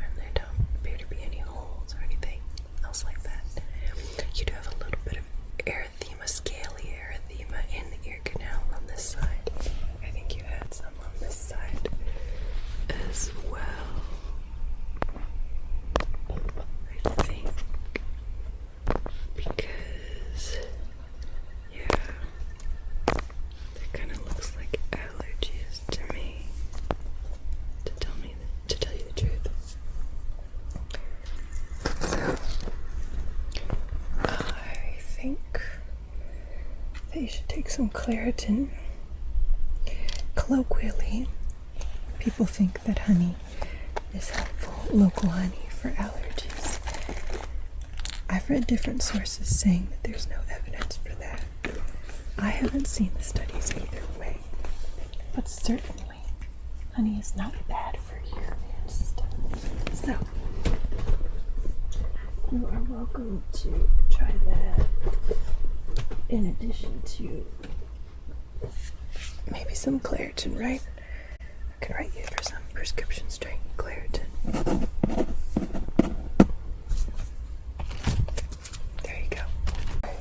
and there don't appear to be any holes or anything else like that. You do have a little bit of erythema, scaly erythema in the ear canal on this side. I think you had some on this side as well. I think because, yeah, that kind of looks like allergies to me, to tell you the truth. So, I think that you should take some Claritin. Colloquially, people think that honey is helpful, local honey, for allergies. I've read different sources saying that there's no evidence for that. I haven't seen the studies either way, but certainly honey is not bad for your immune system. So, you are welcome to try that in addition to maybe some Claritin, right? I could write you for some prescription strength Claritin. There you go. Right.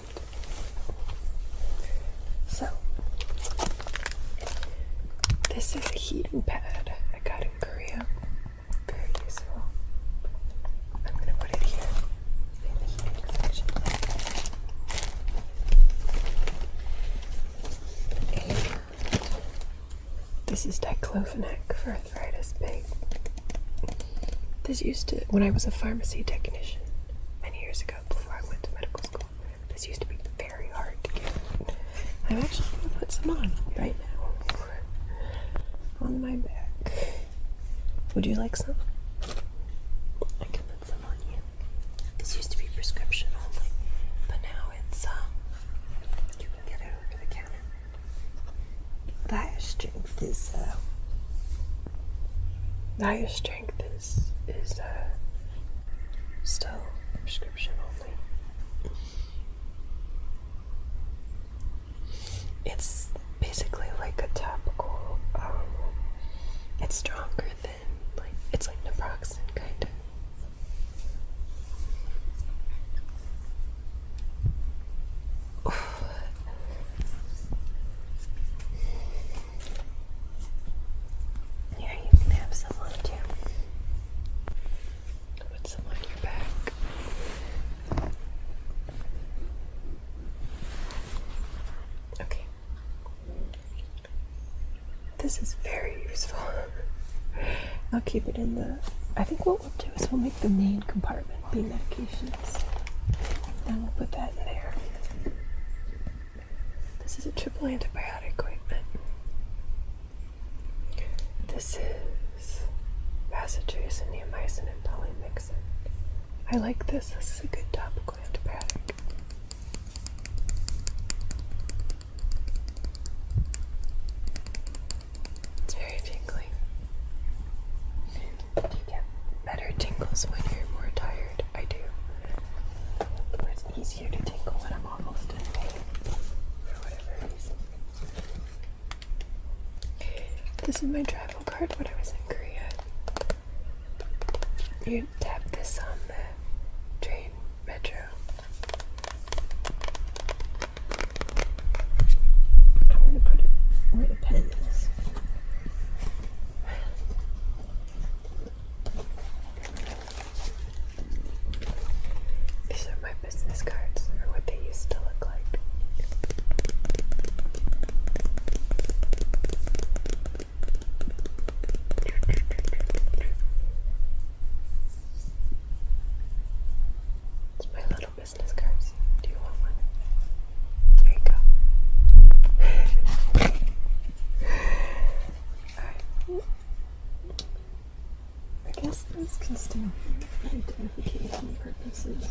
So, this is a heating pad I got in Korea. Very useful. I'm going to put it here in the heating section. And this is diclofenac for arthritis pain. This used to, when I was a pharmacy technician many years ago before I went to medical school, this used to be very hard to get. I'm actually going to put some on right now on my back. Would you like some? I can put some on you. This used to be prescription only, but now it's you can get it over the counter. The highest strength is still prescription only. It's basically like a topical. It's stronger than it's like naproxen kind of. Yeah, you can have some on too. Put some on your back. Okay. This is very useful. I'll keep it in the... I think what we'll do is we'll make the main compartment be medications. And we'll put that in there. This is a triple antibiotic ointment. This is Bacitracin, neomycin, and polymyxin. I like this. This is a good topical antibiotic. It's very tingling. Do you get better tingles when you're more tired? I do. Or it's easier to tingle when I'm almost in pain, for whatever reason. This is my travel card when I was in Korea. You tap this on the train, metro. existing for identification purposes.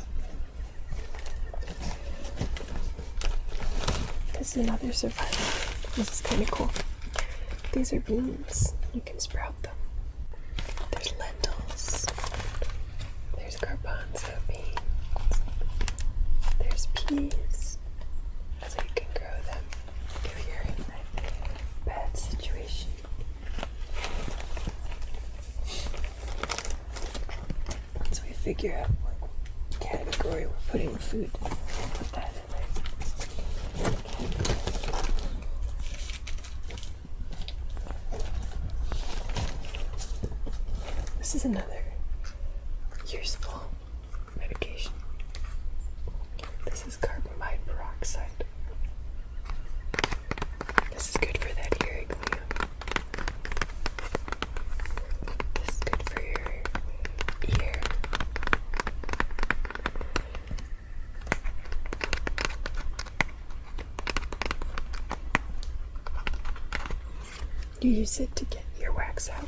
This is another survivor. This is kind of cool. These are beans. You can sprout them. There's lentils. There's garbanzo beans. There's peas. So you can grow them if you're in a bad situation. Once we figure out what category we're putting the food, we'll put that in there. This is another useful medication. This is carbamide peroxide. This is good for that ear glue. This is good for your ear. You use it to get earwax out.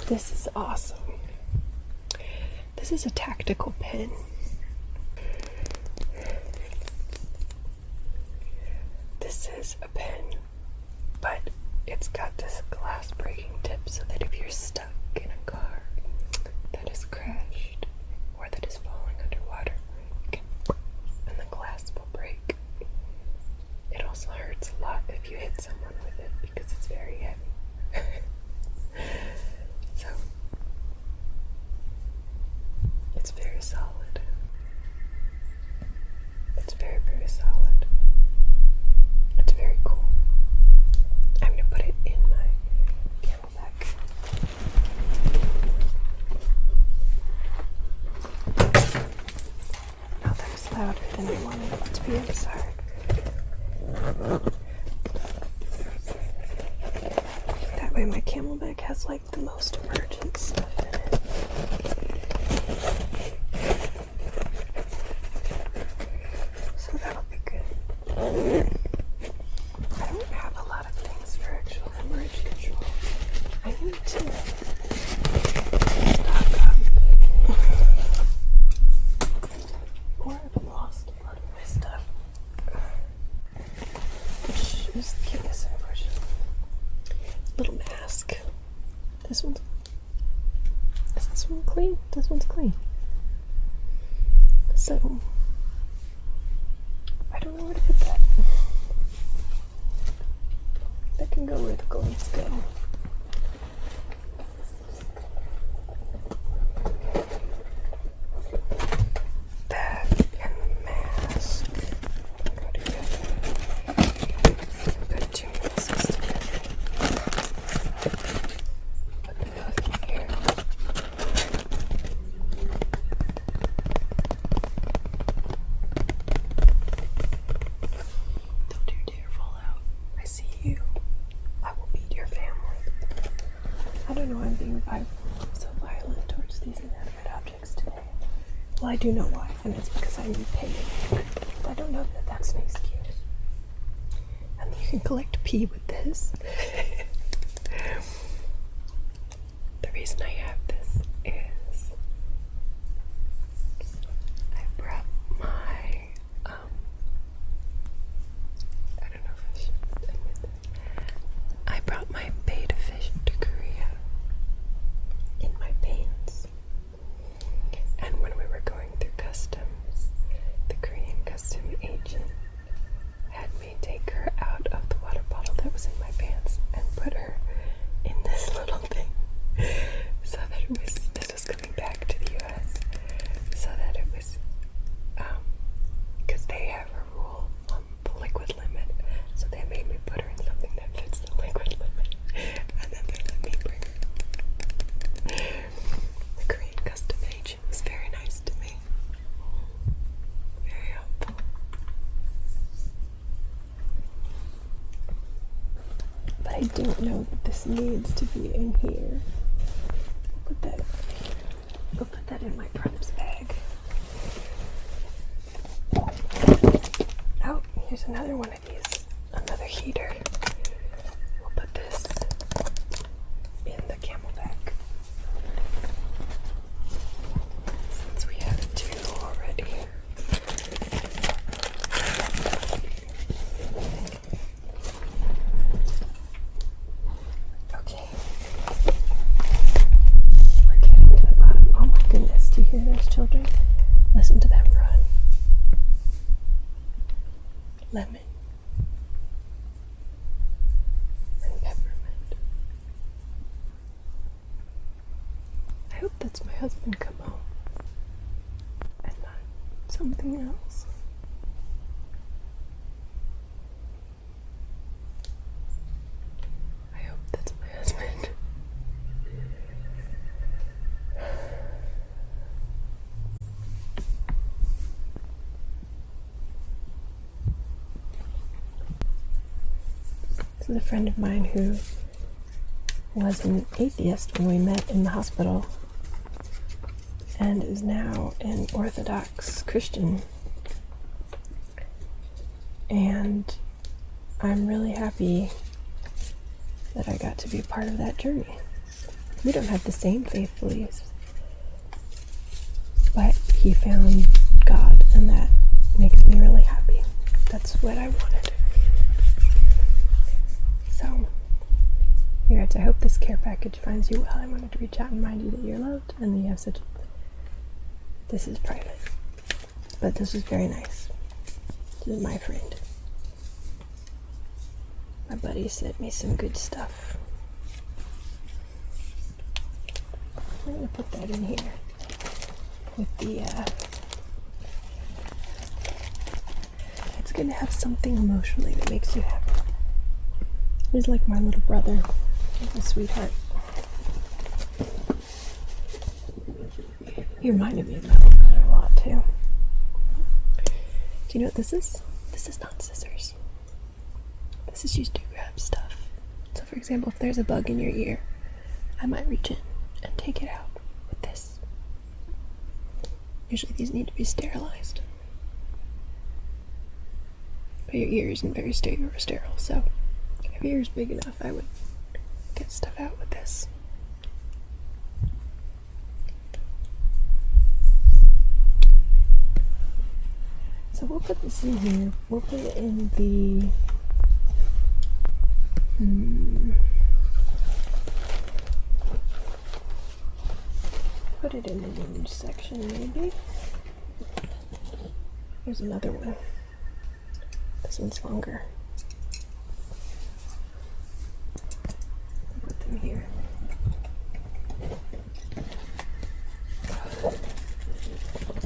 This is awesome. This is a tactical pen. This is a pen, but it's got this glass breaking tip so that if you're stuck in a car that is crashed or that is falling underwater, you can, and the glass will break. It also hurts a lot if you hit someone with it because it's very heavy. So, it's very solid. It's very, very solid. It's very cool. I'm going to put it in my Camelbak. Now that was louder than I wanted it to be, I'm sorry. That way my Camelbak has like the most emergent stuff in it. So that'll be good. I don't have a lot of things for actual hemorrhage control. I need to stock up. Or I've lost a lot of my stuff. Which is the case, unfortunately. Little mask. Is this one clean? This one's clean. So, I don't know where to put that. That can go where the gloves go. That and the mask go together. Put two masks together. Put the hook in here. Don't you dare fall out. I see you. I will beat your family. I don't know why I'm being so violent towards these inanimate objects today. Well, I do know why, and it's because I'm in pain. But I don't know that that's an excuse. And you can collect pee with this. The reason I have this is I brought my, I don't know if I should admit this. I brought my beta fish to Korea in my pants. And when we were going through customs, the Korean custom agent had me take her out of the water bottle that was in my pants and put her in this little thing so that it was, this was coming back to the US, so that it was, because they have a rule on the liquid limit, so they made me put her in something that fits the liquid limit, and then they let me bring her. The Korean custom agent was very nice to me. Very helpful. But I don't know that this needs to be in here. We'll put that in here. We'll put that in my props bag. Oh, here's another one of these. Another heater. husband come home and not something else. I hope that's my husband. This is a friend of mine who was an atheist when we met in the hospital and is now an Orthodox Christian. And I'm really happy that I got to be a part of that journey. We don't have the same faith beliefs, but he found God, and that makes me really happy. That's what I wanted. So, I hope this care package finds you well. I wanted to reach out and remind you that you're loved and that you have such... This is private, but this was very nice. This is my friend. My buddy sent me some good stuff. I'm going to put that in here with the... It's going to have something emotionally that makes you happy. He's like my little brother. He's a sweetheart. He reminded me of my little brother a lot too. Do you know what this is? This is not scissors. This is used to grab stuff. So for example, if there's a bug in your ear, I might reach in and take it out with this. Usually these need to be sterilized. But your ear isn't very sterile, so if your ear's big enough, I would get stuff out with this. So we'll put this in here. We'll put it in the... Put it in the wound section, maybe. Here's another one. This one's longer. Put them here.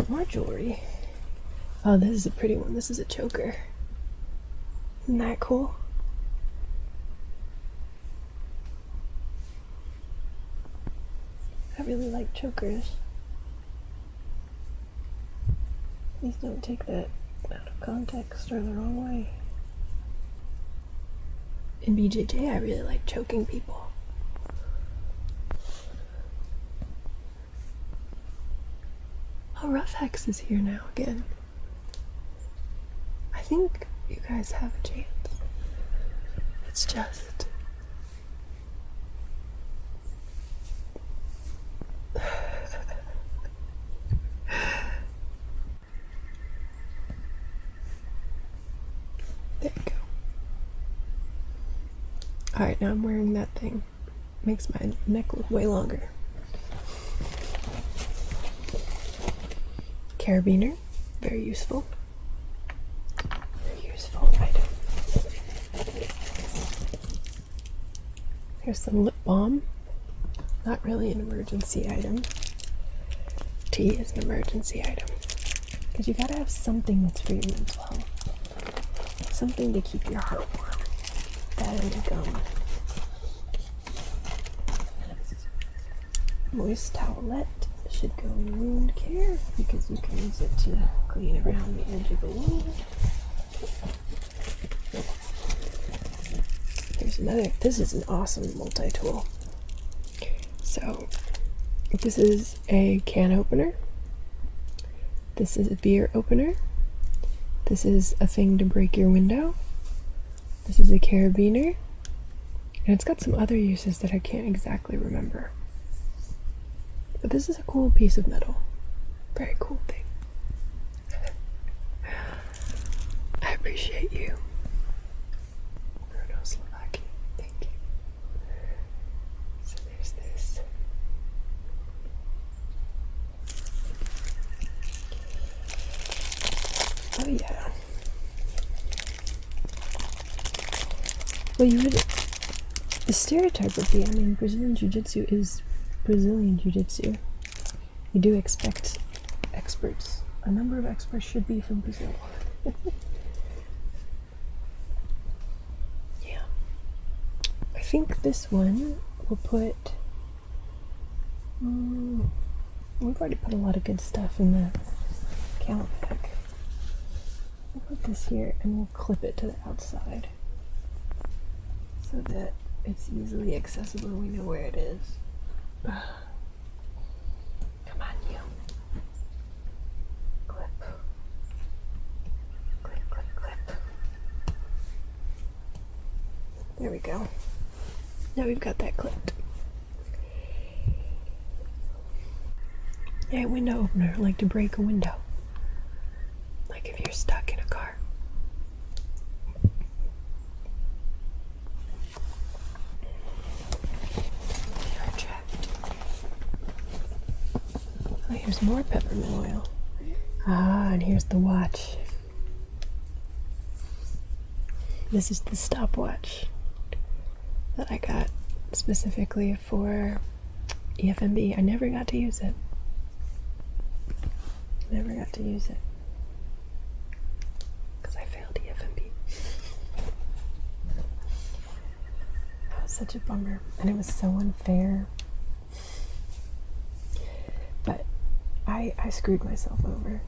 More jewelry. Oh, this is a pretty one. This is a choker. Isn't that cool? I really like chokers. Please don't take that out of context or the wrong way. In BJJ, I really like choking people. Oh, Rough Hex is here now again. I think you guys have a chance. It's just... There you go. Alright, now I'm wearing that thing. Makes my neck look way longer. Carabiner, very useful. Very useful item. Here's some lip balm. Not really an emergency item. Tea is an emergency item. Because you gotta have something that's for your mental health. Something to keep your heart warm. That and the gum. Moist towelette should go in wound care because you can use it to clean around the edge of a wound. Here's another. This is an awesome multi-tool. So this is a can opener. This is a beer opener. This is a thing to break your window. This is a carabiner. And it's got some other uses that I can't exactly remember. But this is a cool piece of metal. Very cool thing. I appreciate you. Bruno Slovaki. Thank you. So there's this. Oh yeah. Well, you would... The stereotype would be, I mean, Brazilian Jiu-Jitsu is Brazilian Jiu-Jitsu. You do expect experts. A number of experts should be from Brazil. Yeah. I think this one will put... we've already put a lot of good stuff in the Camelbak. We'll put this here and we'll clip it to the outside so that it's easily accessible. We know where it is. Come on, you. Clip. Clip, clip, clip. There we go. Now we've got that clipped. Yeah, window opener, like to break a window. Like if you're stuck in a car. You're trapped. Oh, here's more peppermint oil. Ah, and here's the watch. This is the stopwatch that I got specifically for EFMB. I never got to use it. Never got to use it because I failed EFMB. That was such a bummer, and it was so unfair. But I screwed myself over.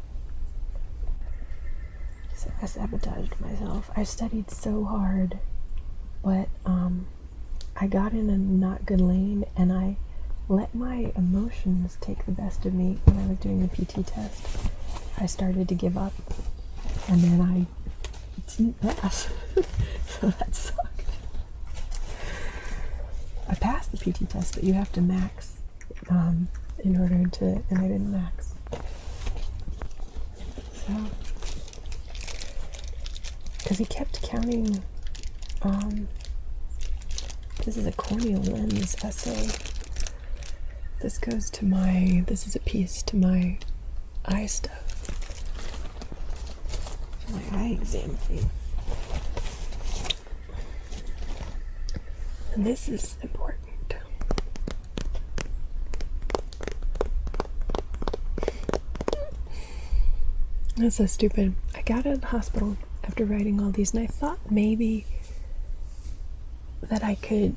So I sabotaged myself. I studied so hard, but I got in a not good lane, and I let my emotions take the best of me when I was doing the PT test. I started to give up, and then I didn't pass. So that sucked. I passed the PT test, but you have to max in order to, and I didn't max. So, because he kept counting, this is a corneal lens essay. This goes to my, this is a piece to my eye stuff. My eye exam thing. And this is important. That's so stupid. I got out of the hospital after writing all these, and I thought maybe that I could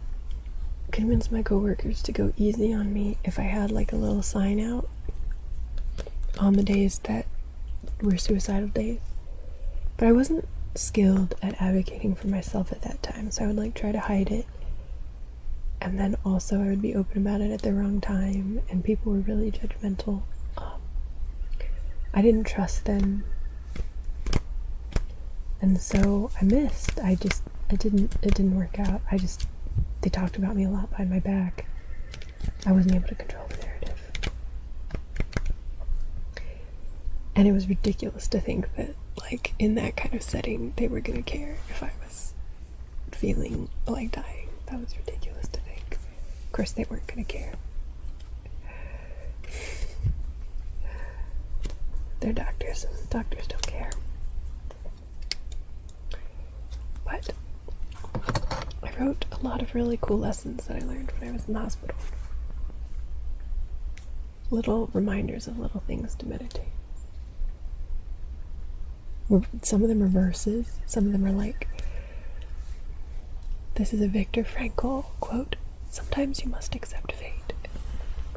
convince my coworkers to go easy on me if I had like a little sign out on the days that were suicidal days. But I wasn't skilled at advocating for myself at that time, so I would like try to hide it, and then also I would be open about it at the wrong time, and people were really judgmental. I didn't trust them, and so I missed. It didn't work out. They talked about me a lot behind my back. I wasn't able to control the narrative. And it was ridiculous to think that, like, in that kind of setting, they were going to care if I was feeling like dying. That was ridiculous to think. Of course, they weren't going to care. They're doctors, and doctors don't care. But I wrote a lot of really cool lessons that I learned when I was in the hospital. Little reminders of little things to meditate. Some of them are verses, some of them are like, this is a Viktor Frankl quote, "Sometimes you must accept fate.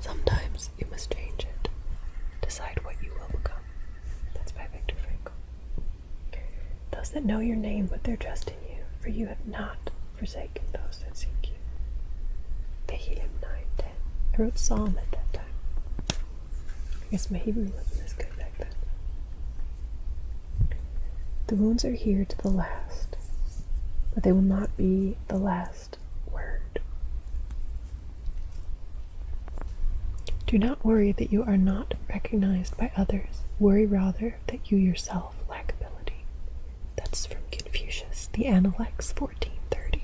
Sometimes you must change it. Decide what you will become." That's by Viktor Frankl. Those that know your name put their trust in you, for you have not forsaken those that seek you. Tehillim 9:10. I wrote Psalm at that time. I guess my Hebrew wasn't as good back then. The wounds are here to the last, but they will not be the last word. Do not worry that you are not recognized by others. Worry rather that you yourself lack ability. That's from Confucius, the Analects 1430.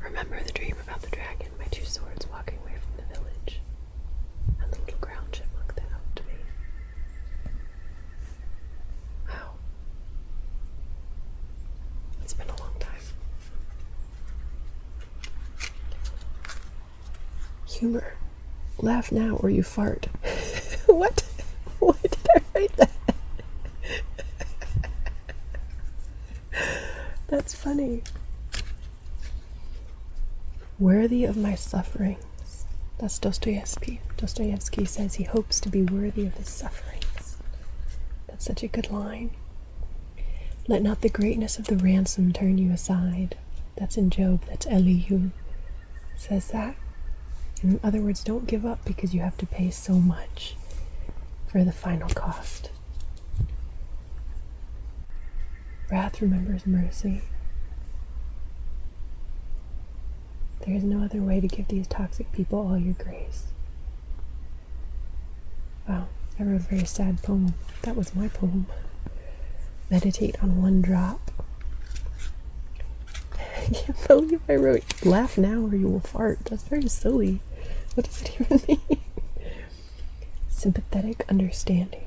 Remember the dream about the dragon, my two swords walking away from the village, and the little ground chipmunk that helped me. Wow. It's been a long time. humor. Laugh now or you fart. What? Why did I write that? That's funny. Worthy of my sufferings. That's Dostoevsky. Dostoevsky says he hopes to be worthy of his sufferings. That's such a good line. Let not the greatness of the ransom turn you aside. That's in Job. That's Elihu says that. In other words, don't give up because you have to pay so much for the final cost. Wrath remembers mercy. There is no other way to give these toxic people all your grace. Wow, I wrote a very sad poem. That was my poem. Meditate on one drop. I can't believe I wrote, laugh now or you will fart. That's very silly. What does it even mean? Sympathetic understanding.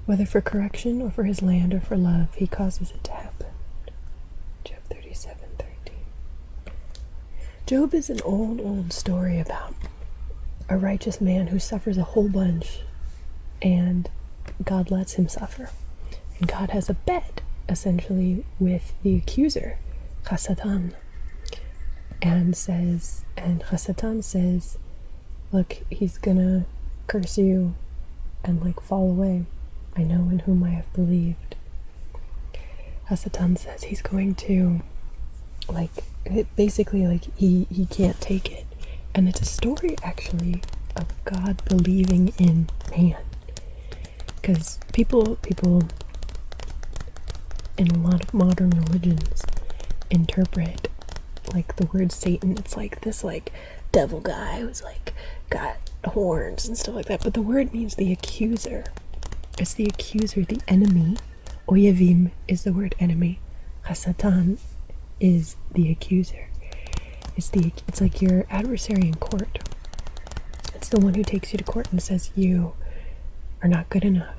Whether for correction or for his land or for love, he causes it to happen. Job 37:13. Job is an old story about a righteous man who suffers a whole bunch and God lets him suffer. And God has a bet, essentially, with the accuser, Hasatan. And Hasatan says, look, he's gonna curse you and like fall away. I know in whom I have believed. Hasatan says he's going to he can't take it. And it's a story actually of God believing in man. Because people in a lot of modern religions interpret like the word Satan, it's like this like devil guy who's like got horns and stuff like that, but the word means the accuser. It's the accuser, the enemy. Oyevim is the word enemy. Hasatan is the accuser. It's like your adversary in court. It's the one who takes you to court and says you are not good enough.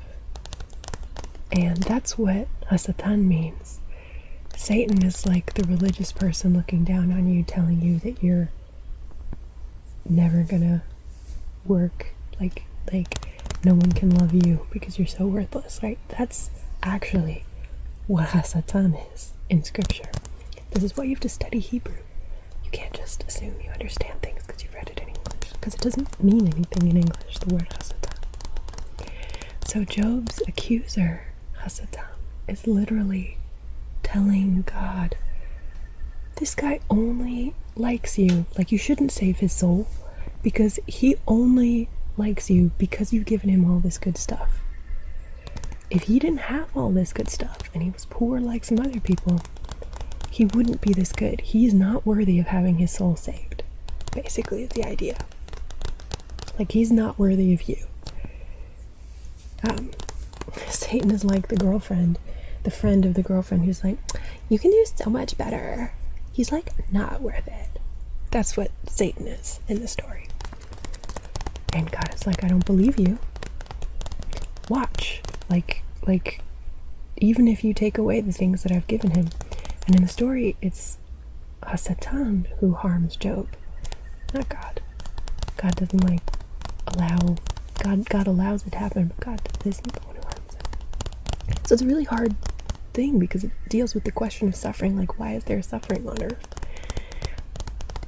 And that's what Hasatan means. Satan is like the religious person looking down on you, telling you that you're never gonna work, like no one can love you because you're so worthless, right? That's actually what Hasatan is in scripture. This is why you have to study Hebrew. You can't just assume you understand things because you've read it in English, because it doesn't mean anything in English, the word Hasatan. So Job's accuser, Hasatan, is literally telling God, this guy only likes you. Like, you shouldn't save his soul because he only likes you because you've given him all this good stuff. If he didn't have all this good stuff and he was poor like some other people, he wouldn't be this good. He's not worthy of having his soul saved, basically, is the idea. Like, he's not worthy of you. Satan is like the girlfriend, the friend of the girlfriend who's like, you can do so much better. He's like, not worth it. That's what Satan is in the story. And God is like, I don't believe you. Watch. Like, even if you take away the things that I've given him. And in the story, it's Hasatan who harms Job, not God. God doesn't allow, God allows it to happen, but God isn't the one who harms it. So it's a really hard thing because it deals with the question of suffering, like, why is there suffering on earth?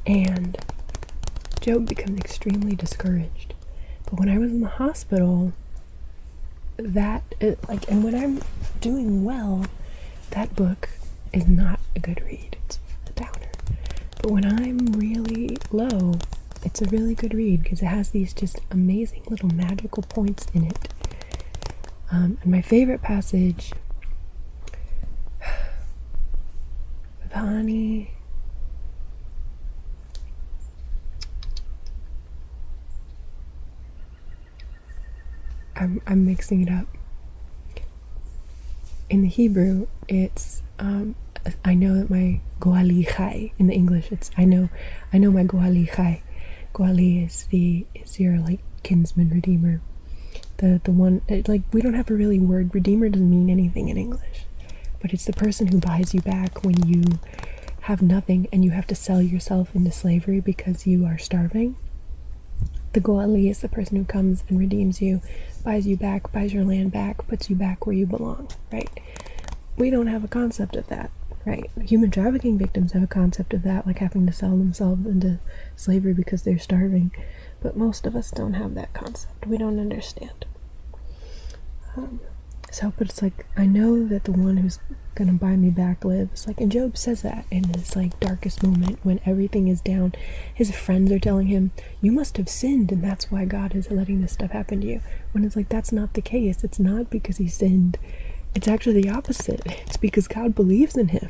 And Job becomes extremely discouraged. But when I was in the hospital, and when I'm doing well, that book is not a good read. It's a downer. But when I'm really low, it's a really good read because it has these just amazing little magical points in it. And my favorite passage, Vani, I'm mixing it up. In the Hebrew, it's I know that my Goali Chai. In the English, it's I know my Goali Chai. Goali is your like kinsman redeemer. The one we don't have a really word. Redeemer doesn't mean anything in English, but it's the person who buys you back when you have nothing and you have to sell yourself into slavery because you are starving. The Goali is the person who comes and redeems you, buys you back, buys your land back, puts you back where you belong, right? We don't have a concept of that, right? Human trafficking victims have a concept of that, like having to sell themselves into slavery because they're starving. But most of us don't have that concept. We don't understand. But it's like, I know that the one who's gonna buy me back lives. Like, and Job says that in his like darkest moment when everything is down. His friends are telling him, you must have sinned and that's why God is letting this stuff happen to you. When it's like, that's not the case. It's not because he sinned. It's actually the opposite. It's because God believes in him.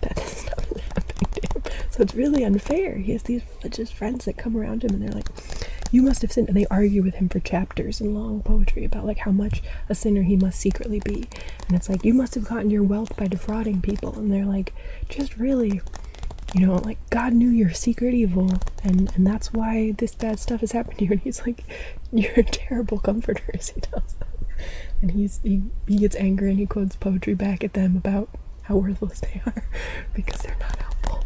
That this stuff is happening to him. So it's really unfair. He has these religious friends that come around him and they're like, you must have sinned. And they argue with him for chapters in long poetry about like how much a sinner he must secretly be. And it's like, you must have gotten your wealth by defrauding people. And they're like, just really, like God knew your secret evil and that's why this bad stuff has happened to you. And he's like, you're terrible comforters, he tells them. And he gets angry and he quotes poetry back at them about how worthless they are because they're not helpful.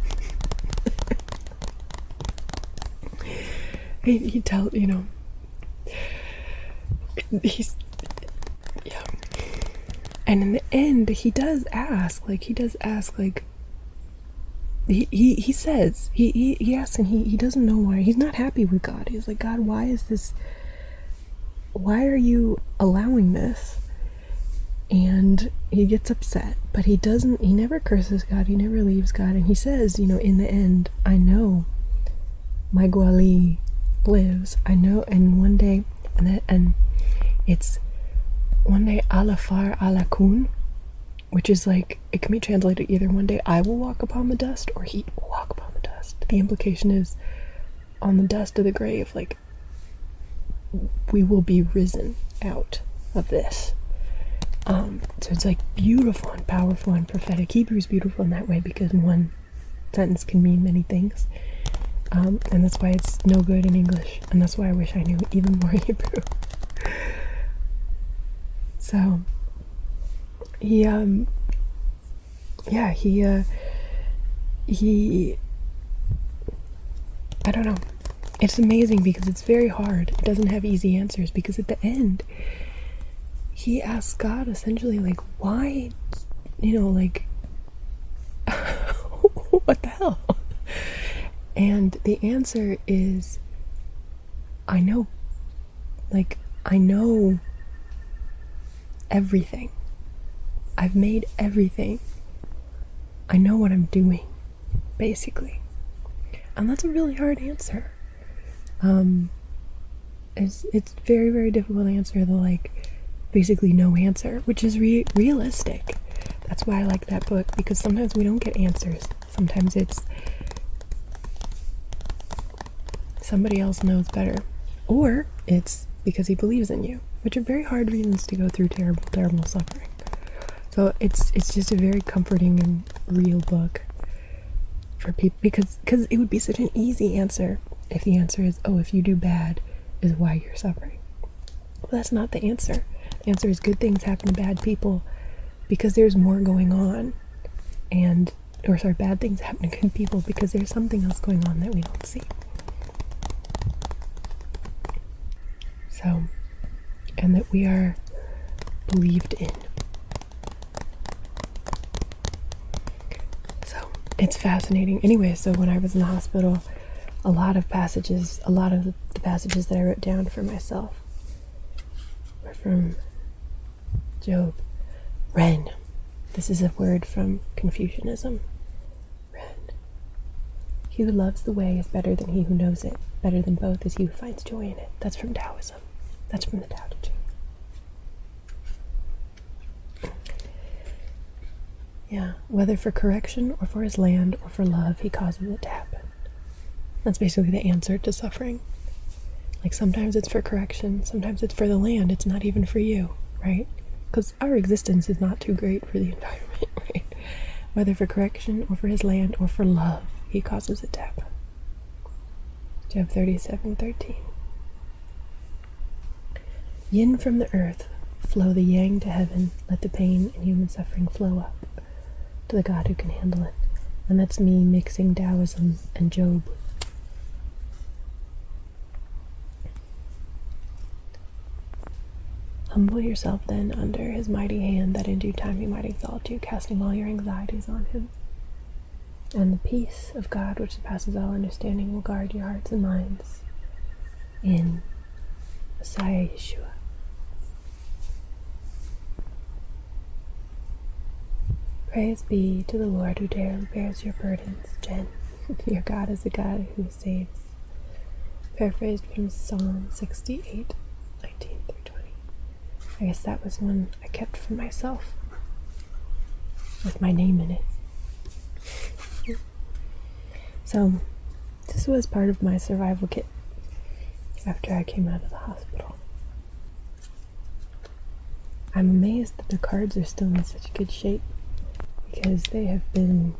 he tells, he's, yeah. And in the end, he asks, he says, he asks and he doesn't know why. He's not happy with God. He's like, God, why are you allowing this? And he gets upset, but he never curses God, he never leaves God, and he says, in the end, I know my Gwali lives, I know, and one day, and it's one day alafar alakun, which is like, it can be translated either one day I will walk upon the dust, or he will walk upon the dust. The implication is on the dust of the grave, like, we will be risen out of this. So it's like beautiful and powerful and prophetic. Hebrew's beautiful in that way because one sentence can mean many things. And that's why it's no good in English. And that's why I wish I knew even more Hebrew. So, he I don't know. It's amazing because it's very hard. It doesn't have easy answers because at the end, he asks God essentially, like, why, what the hell? And the answer is, I know everything. I've made everything. I know what I'm doing, basically. And that's a really hard answer. It's very, very difficult to answer the, basically no answer, which is realistic. That's why I like that book, because sometimes we don't get answers. Sometimes it's somebody else knows better, or it's because he believes in you, which are very hard reasons to go through terrible, terrible suffering. So it's just a very comforting and real book for people, because it would be such an easy answer if the answer is, oh, if you do bad is why you're suffering. Well, that's not the answer. The answer is good things happen to bad people because there's more going on, bad things happen to good people because there's something else going on that we don't see. So, and that we are believed in. So, it's fascinating. Anyway, so when I was in the hospital, a lot of the passages that I wrote down for myself were from Job. Ren. This is a word from Confucianism. Ren. He who loves the way is better than he who knows it. Better than both is he who finds joy in it. That's from Taoism. That's from the Tao Te Ching. Yeah. Whether for correction or for his land or for love, he causes it to happen. That's basically the answer to suffering. Like, sometimes it's for correction, sometimes it's for the land, it's not even for you, right? Because our existence is not too great for the environment, right? Whether for correction or for his land or for love, he causes it to happen. Job 37:13. Yin from the earth, flow the yang to heaven, let the pain and human suffering flow up to the God who can handle it. And that's me mixing Taoism and Job. Humble yourself then under his mighty hand, that in due time he might exalt you, casting all your anxieties on him. And the peace of God, which surpasses all understanding, will guard your hearts and minds in Messiah Yeshua. Praise be to the Lord who daily bears your burdens, Jen. Your God is a God who saves. Paraphrased from Psalm 68, 19 through 20. I guess that was one I kept for myself, with my name in it. So, this was part of my survival kit after I came out of the hospital. I'm amazed that the cards are still in such good shape, because they have been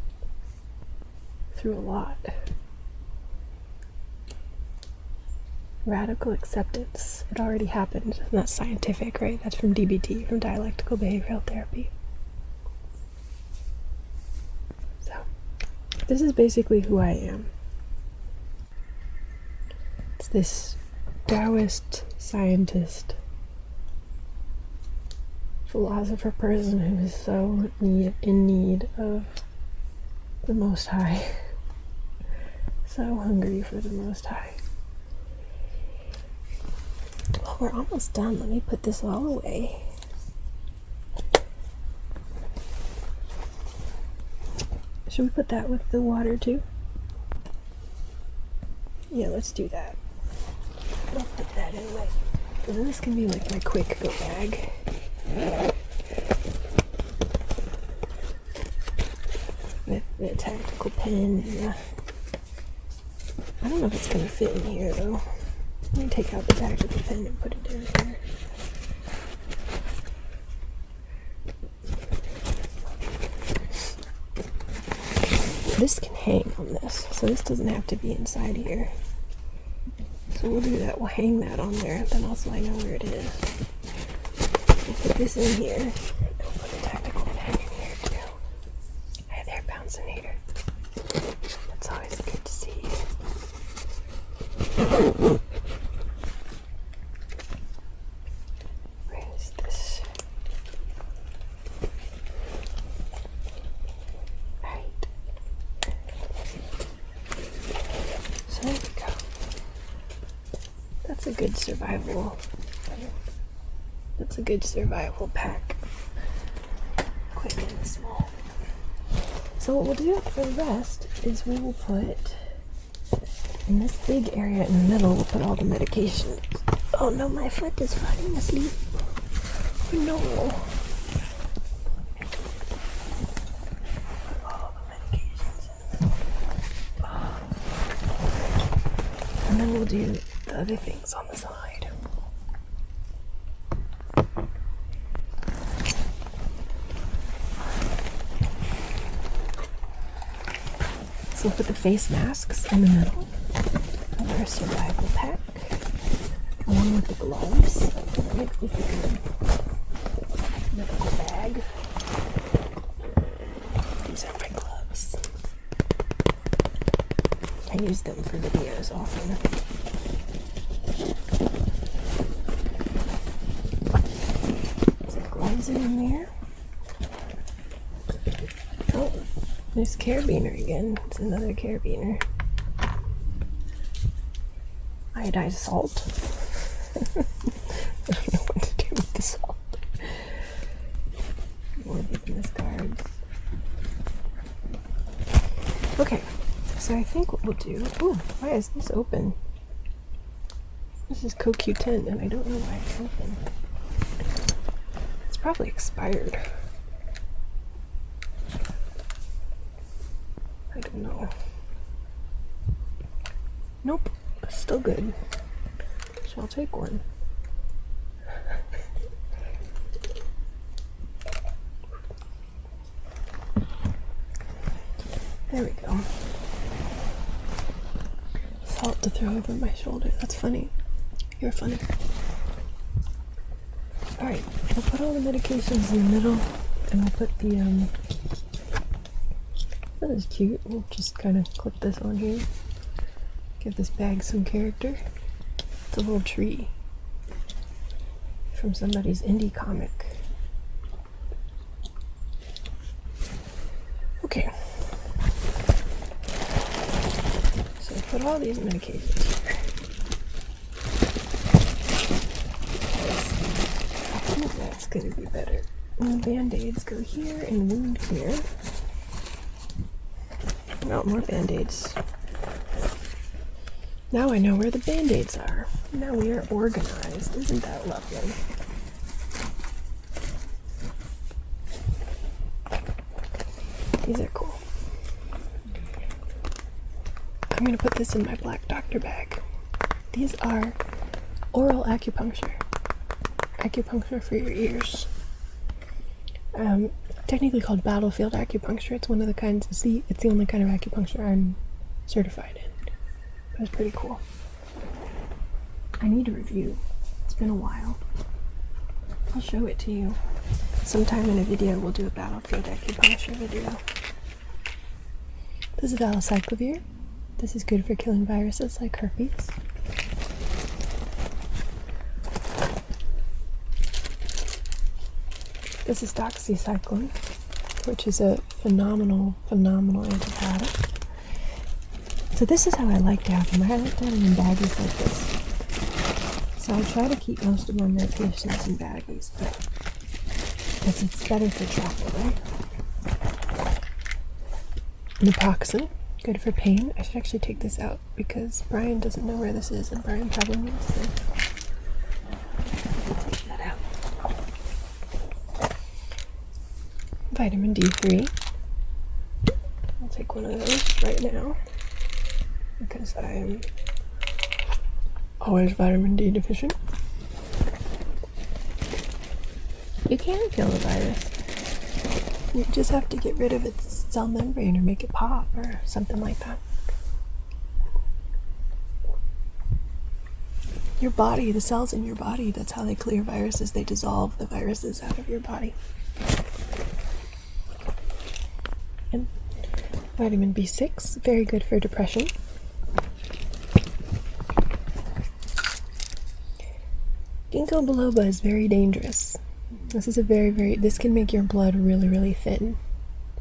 through a lot. Radical acceptance. It already happened. And that's scientific, right? That's from DBT, from dialectical behavioral therapy. So, this is basically who I am. It's this Taoist scientist, philosopher person who is so in need of the Most High. So hungry for the Most High. Well, we're almost done. Let me put this all away. Should we put that with the water too? Yeah, let's do that. I'll put that in my... And this can be like my quick go bag. With the tactical pen. And I don't know if it's going to fit in here though. Let me take out the tactical pen and put it in here. This can hang on this, so this doesn't have to be inside here. So we'll do that. We'll hang that on there, then also I know where it is. We'll put this in here. We'll put a tactical pen in here too. Hey there, Bouncinator. That's always good to see you. Where is this? Right. So there we go. That's a good survival. That's a good survival pack. Quick and small. So what we'll do for the rest is we will put in this big area in the middle, we'll put all the medications. Oh no, my foot is falling asleep. No. All the medications in the middle. And then we'll do the other things on the side. So we'll put the face masks in the middle of our survival pack, along with the gloves. That makes this a good medical bag. These are my gloves. I use them for videos often. There's the gloves in there. Oh. There's carabiner again. It's another carabiner. Iodized salt. I don't know what to do with the salt. More business cards. Okay, so I think what we'll do... Ooh, why is this open? This is CoQ10 and I don't know why it's open. It's probably expired. I don't know. Nope, still good. So I'll take one. There we go. Salt to throw over my shoulder. That's funny. You're funny. Alright, we'll put all the medications in the middle and we'll put the that is cute. We'll just kind of clip this on here. Give this bag some character. It's a little tree. from somebody's indie comic. Okay. So I put all these medications here. I think that's going to be better. And the Band-Aids go here and wound here. Oh, more Band-Aids. Now I know where the Band-Aids are. Now we are organized. Isn't that lovely? These are cool. I'm going to put this in my black doctor bag. These are oral acupuncture. Acupuncture for your ears. Technically called battlefield acupuncture. It's one of the kinds, it's the only kind of acupuncture I'm certified in. But it's pretty cool. I need a review. It's been a while. I'll show it to you. Sometime in a video we'll do a battlefield acupuncture video. This is valacyclovir. This is good for killing viruses like herpes. This is doxycycline, which is a phenomenal antibiotic. So this is how I like to have them. I like to have them in baggies like this. So I try to keep most of my medications in baggies, but because it's better for travel, right? Naproxen, good for pain. I should actually take this out because Brian doesn't know where this is, and Brian probably needs to take that out. Vitamin D3. I'll take one of those right now because I'm always vitamin D deficient. You can kill the virus. You just have to get rid of its cell membrane or make it pop or something like that. Your body, the cells in your body, that's how they clear viruses. They dissolve the viruses out of your body. And vitamin B6, very good for depression. Ginkgo biloba is very dangerous. This is this can make your blood really thin.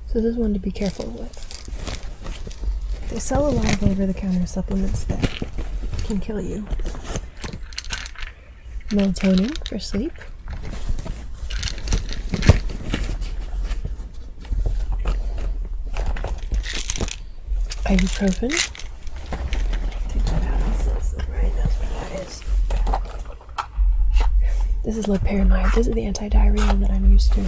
So this is one to be careful with. They sell a lot of over-the-counter supplements that can kill you. Melatonin for sleep. Ibuprofen. Take that out. Right, that's what that is. This is loperamide. This is the antidiarrheal that I'm used to.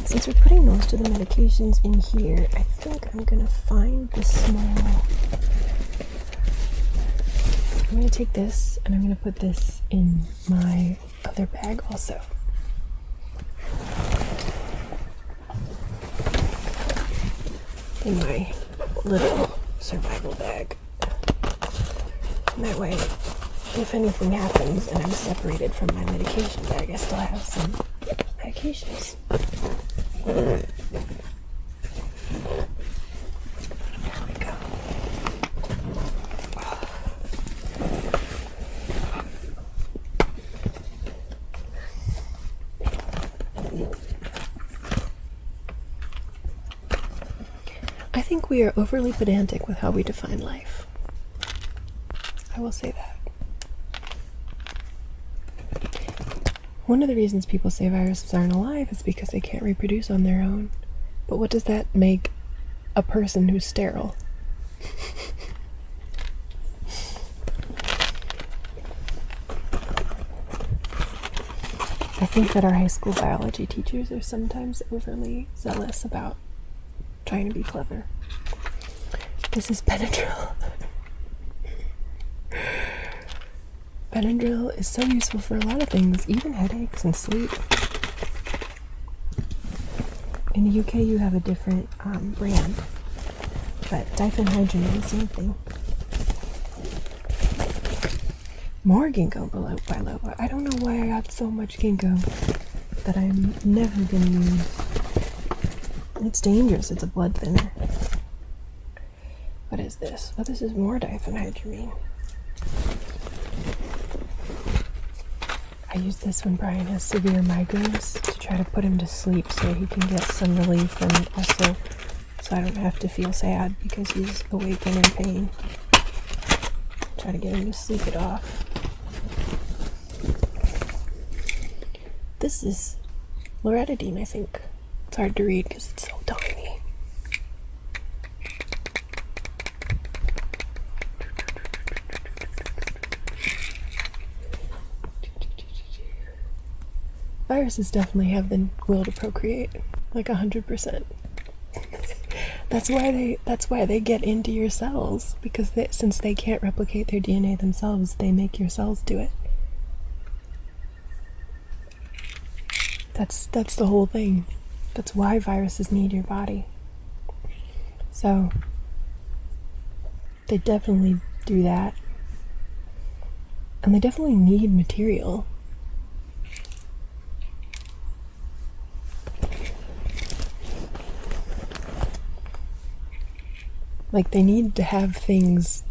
Since we're putting most of the medications in here, I think I'm gonna find the small. I'm gonna take this and I'm gonna put this in my other bag also. In my little survival bag. And that way, if anything happens and I'm separated from my medication bag, I still have some medications. There we go. I think we are overly pedantic with how we define life. I will say that. One of the reasons people say viruses aren't alive is because they can't reproduce on their own. But what does that make a person who's sterile? I think that our high school biology teachers are sometimes overly zealous about trying to be clever. This is Benadryl. Benadryl is so useful for a lot of things, even headaches and sleep. In the UK you have a different brand, but diphenhydramine, same thing. More ginkgo biloba. I don't know why I got so much ginkgo that I'm never gonna use. It's dangerous, it's a blood thinner. What is this? Oh, this is more diphenhydramine. I use this when Brian has severe migraines to try to put him to sleep so he can get some relief, and also so I don't have to feel sad because he's awake and in pain. Try to get him to sleep it off. This is Loratadine, I think. It's hard to read because it's so tiny. Viruses definitely have the will to procreate, like 100%. That's why they get into your cells, because since they can't replicate their DNA themselves, they make your cells do it. That's the whole thing. That's why viruses need your body. So they definitely do that. And they definitely need material. Like, they need to have things.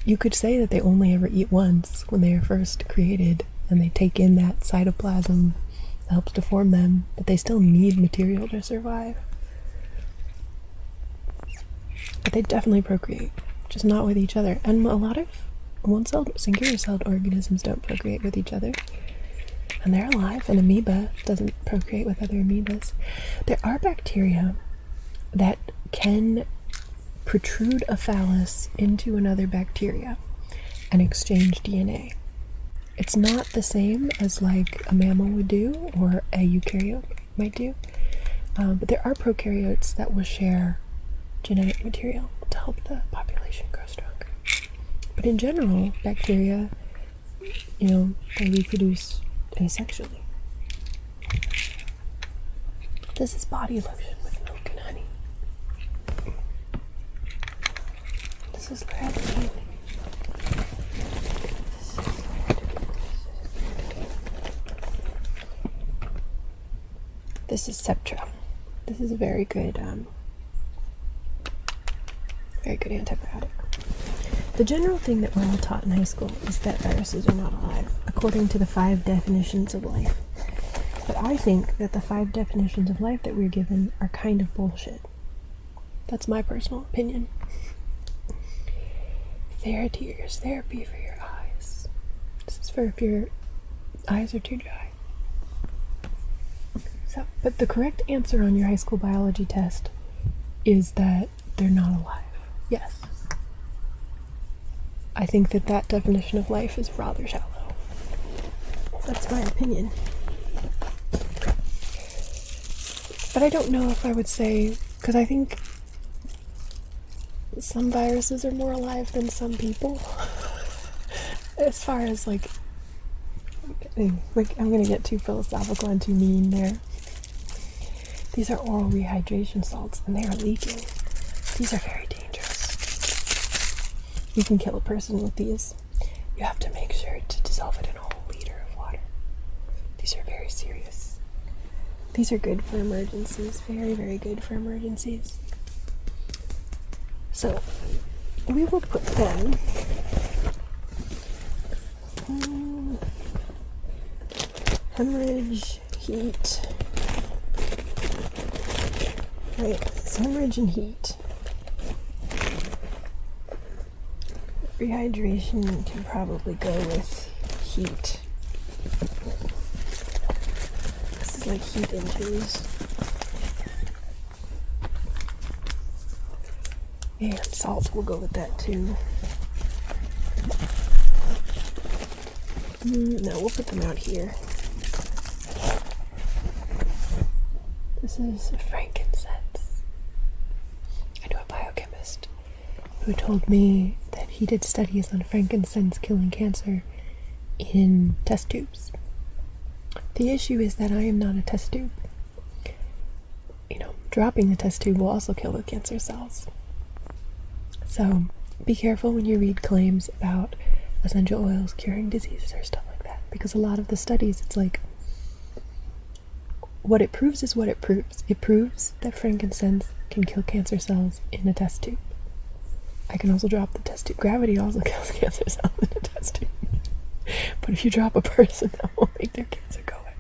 You could say that they only ever eat once when they are first created, and they take in that cytoplasm that helps to form them, but they still need material to survive. But they definitely procreate, just not with each other. And a lot of one-celled, singular-celled organisms don't procreate with each other. And they're alive. An amoeba doesn't procreate with other amoebas. There are bacteria that can protrude a phallus into another bacteria and exchange DNA. It's not the same as like a mammal would do or a eukaryote might do, but there are prokaryotes that will share genetic material to help the population grow stronger. But in general, bacteria, they reproduce asexually. This is body lotion with milk and honey. This is Loratadine. This is Septra. This is a very good antibiotic. The general thing that we're all taught in high school is that viruses are not alive, according to the 5 definitions of life. But I think that the 5 definitions of life that we're given are kind of bullshit. That's my personal opinion. Theratears, therapy for your eyes. This is for if your eyes are too dry. So, but the correct answer on your high school biology test is that they're not alive. Yes. I think that definition of life is rather shallow. That's my opinion. But I don't know if I would say, because I think some viruses are more alive than some people. As far as I'm gonna get too philosophical and too mean there. These are oral rehydration salts, and they are leaking. These are very dangerous. You can kill a person with these. You have to make sure to dissolve it in a whole liter of water. These are very serious. These are good for emergencies. Very, very good for emergencies. So, we will put them hemorrhage, heat. Right, so hemorrhage and heat. Rehydration can probably go with heat. This is like heat injuries. And salt will go with that too. No, we'll put them out here. This is frankincense. I know a biochemist who told me that he did studies on frankincense killing cancer in test tubes. The issue is that I am not a test tube. Dropping the test tube will also kill the cancer cells. So be careful when you read claims about essential oils curing diseases or stuff like that, because a lot of the studies, it's like, what it proves is what it proves. It proves that frankincense can kill cancer cells in a test tube. I can also drop the test tube. Gravity also kills cancer cells in a test tube. But if you drop a person, that won't make their cancer go away.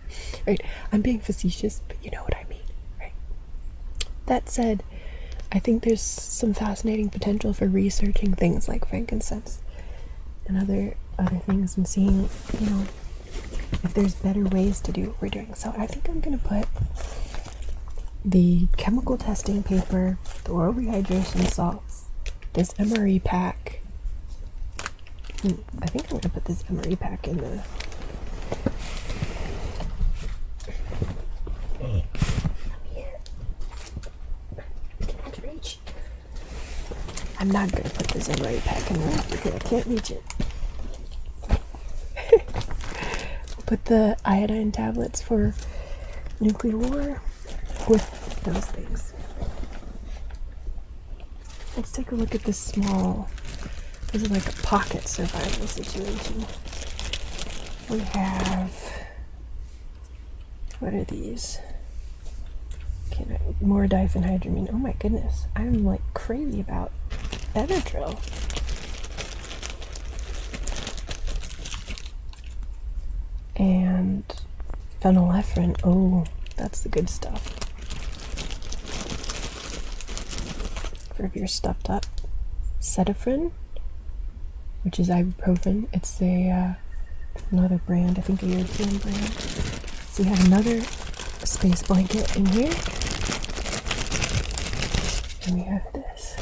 Right? I'm being facetious, but you know what I mean, right? That said, I think there's some fascinating potential for researching things like frankincense and other things and seeing, you know, if there's better ways to do what we're doing. So I think I'm going to put the chemical testing paper, the oral rehydration salts, this MRE pack. I think I'm going to put this MRE pack in the... I'm not going to put this MRE pack in there because I can't reach it. Put the iodine tablets for nuclear war with those things. Let's take a look at this small, this is like a pocket survival situation. We have, what are these? More diphenhydramine. Oh my goodness, I'm like crazy about Benadryl. And phenylephrine. Oh, that's the good stuff. For if you're stuffed up. Cetaphrine, which is ibuprofen. It's another brand, I think a European brand. So you have another space blanket in here. And we have this.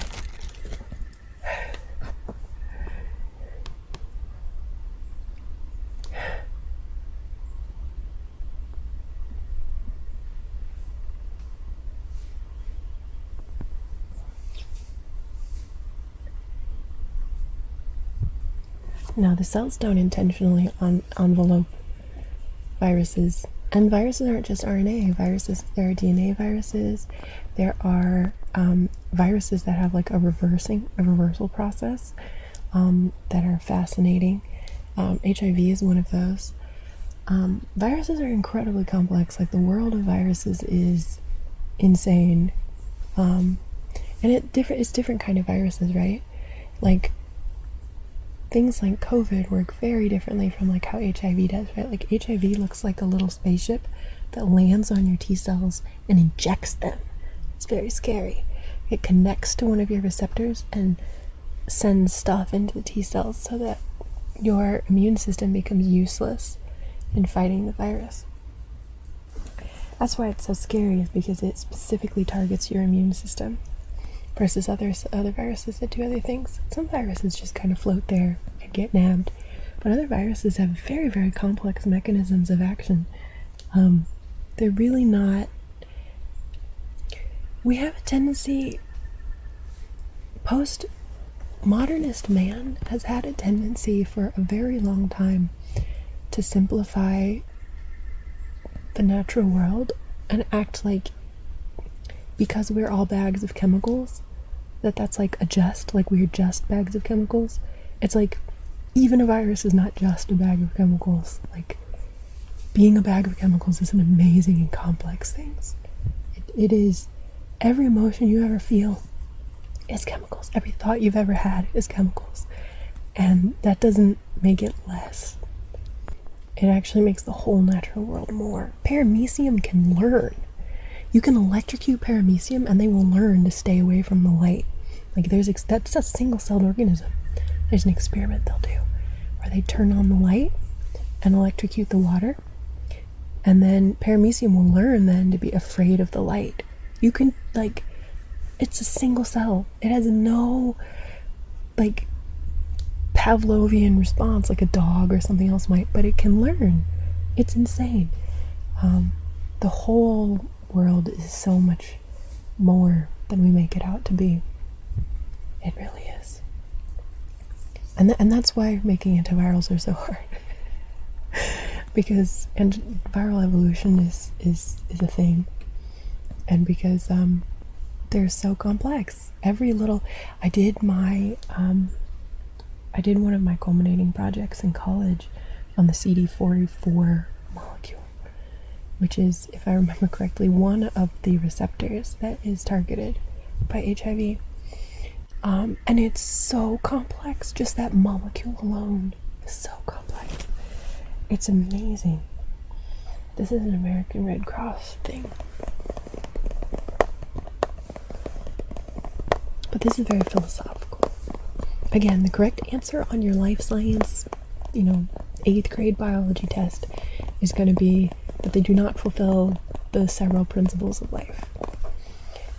Now, the cells don't intentionally envelope viruses. And viruses aren't just RNA. Viruses, there are DNA viruses. There are viruses that have like a reversal process that are fascinating. HIV is one of those. Viruses are incredibly complex. Like, the world of viruses is insane. And it's different kind of viruses, right? Like, things like COVID work very differently from like how HIV does, right? Like, HIV looks like a little spaceship that lands on your T cells and injects them. It's very scary. It connects to one of your receptors and sends stuff into the T cells so that your immune system becomes useless in fighting the virus. That's why it's so scary, is because it specifically targets your immune system versus other viruses that do other things. Some viruses just kind of float there and get nabbed, but other viruses have very, very complex mechanisms of action. They're really not... We have a tendency... Post-modernist man has had a tendency for a very long time to simplify the natural world and act like, because we're all bags of chemicals, that's like like we're just bags of chemicals. It's like, even a virus is not just a bag of chemicals. Like, being a bag of chemicals is an amazing and complex thing. It is. Every emotion you ever feel is chemicals. Every thought you've ever had is chemicals. And that doesn't make it less. It actually makes the whole natural world more. Paramecium can learn. You can electrocute paramecium and they will learn to stay away from the light. Like, that's a single-celled organism. There's an experiment they'll do where they turn on the light and electrocute the water, and then paramecium will learn then to be afraid of the light. You can, like, it's a single cell. It has no, like, Pavlovian response like a dog or something else might, but it can learn. It's insane. The whole world is so much more than we make it out to be. It really is. And that's why making antivirals are so hard. Because viral evolution is a thing. And because they're so complex. Every little... I did one of my culminating projects in college on the CD44 molecule, which is, if I remember correctly, one of the receptors that is targeted by HIV. And it's so complex. Just that molecule alone is so complex. It's amazing. This is an American Red Cross thing. But this is very philosophical. Again, the correct answer on your life science, 8th grade biology test is going to be that they do not fulfill the several principles of life.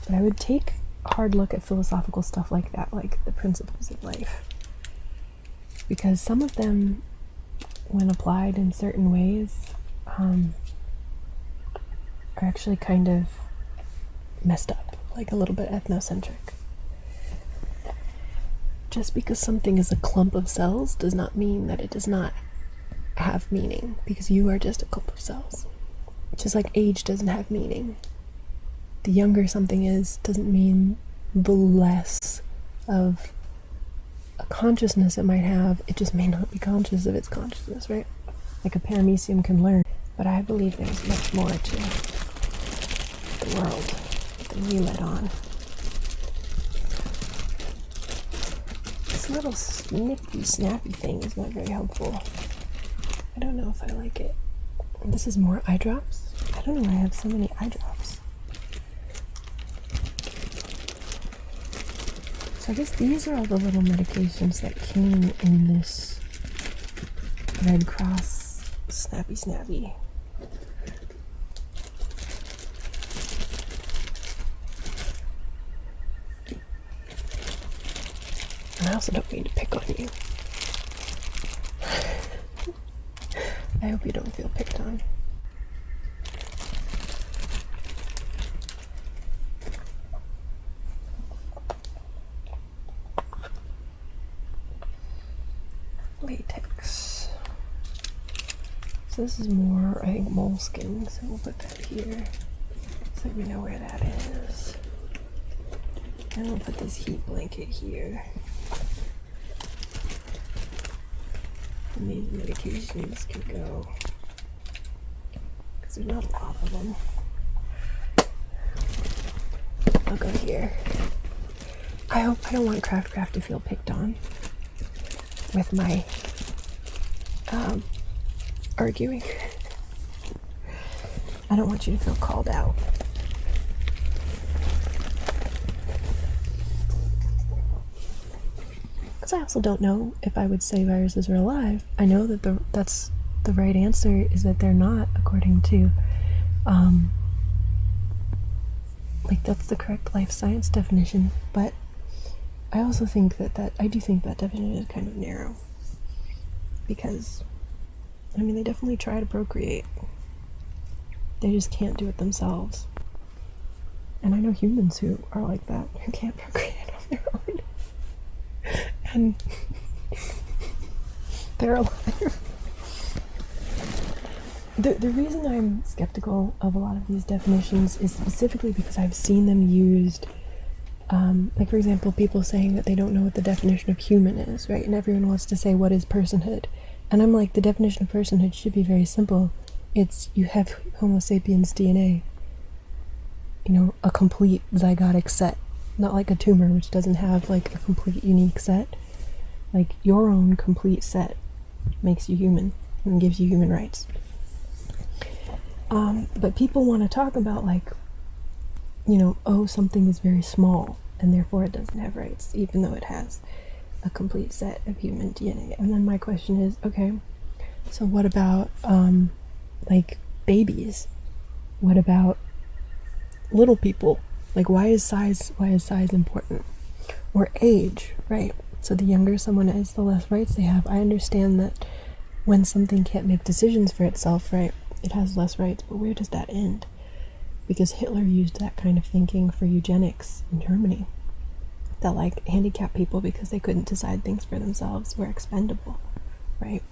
But I would take a hard look at philosophical stuff like that, like the principles of life. Because some of them, when applied in certain ways, are actually kind of messed up, like a little bit ethnocentric. Just because something is a clump of cells does not mean that it does not have meaning, because you are just a clump of cells. Just like age doesn't have meaning. The younger something is doesn't mean the less of a consciousness it might have. It just may not be conscious of its consciousness, right? Like a paramecium can learn. But I believe there's much more to the world than we let on. This little snippy, snappy thing is not very helpful. I don't know if I like it. This is more eye drops. I don't know why I have so many eye drops. So I guess these are all the little medications that came in this Red Cross snappy. And I also don't mean to pick on you. I hope you don't feel picked on. Latex. So this is more, I think, moleskin, so we'll put that here so we know where that is. And we'll put this heat blanket here. And these medications can go, because there's not a lot of them. I'll go here. I don't want Craft to feel picked on with my arguing. I don't want you to feel called out. Because I also don't know if I would say viruses are alive. I know that that's the right answer is that they're not, according to that's the correct life science definition. But I also think I do think that definition is kind of narrow. Because they definitely try to procreate. They just can't do it themselves. And I know humans who are like that, who can't procreate on their own. And they're alive. The reason I'm skeptical of a lot of these definitions is specifically because I've seen them used, for example, people saying that they don't know what the definition of human is, right? And everyone wants to say, what is personhood? And I'm like, the definition of personhood should be very simple. It's, you have Homo sapiens DNA. A complete zygotic set. Not like a tumor, which doesn't have, a complete unique set. Your own complete set makes you human and gives you human rights. But people want to talk about, something is very small, and therefore it doesn't have rights, even though it has a complete set of human DNA. And then my question is, okay, so what about, babies? What about little people? Why is size important? Or age, right? So the younger someone is, the less rights they have. I understand that when something can't make decisions for itself, right, it has less rights, but where does that end? Because Hitler used that kind of thinking for eugenics in Germany. That handicapped people, because they couldn't decide things for themselves, were expendable, right?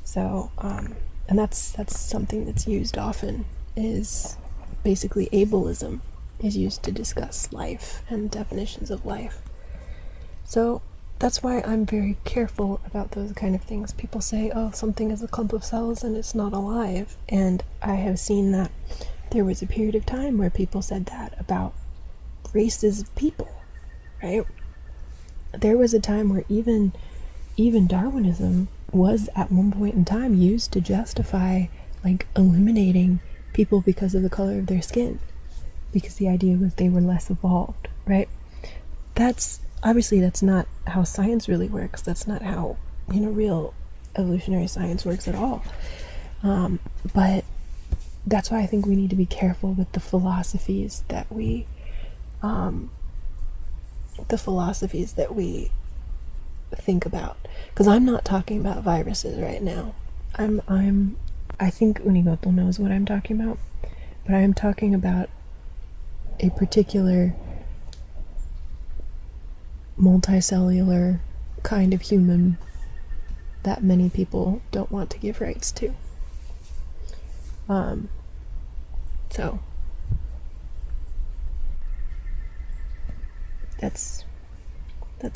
So, and that's something that's used often, is basically ableism is used to discuss life and definitions of life. So that's why I'm very careful about those kind of things. People say, oh, something is a clump of cells and it's not alive. And I have seen that there was a period of time where people said that about races of people, right? There was a time where even even Darwinism was at one point in time used to justify like eliminating people because of the color of their skin, because the idea was they were less evolved, right? That's obviously that's not how science really works. That's not how, you know, real evolutionary science works at all. But that's why I think we need to be careful with the philosophies that we think about, because I'm not talking about viruses right now. I think Unigoto knows what I'm talking about, but I'm talking about a particular multicellular kind of human that many people don't want to give rights to. So that's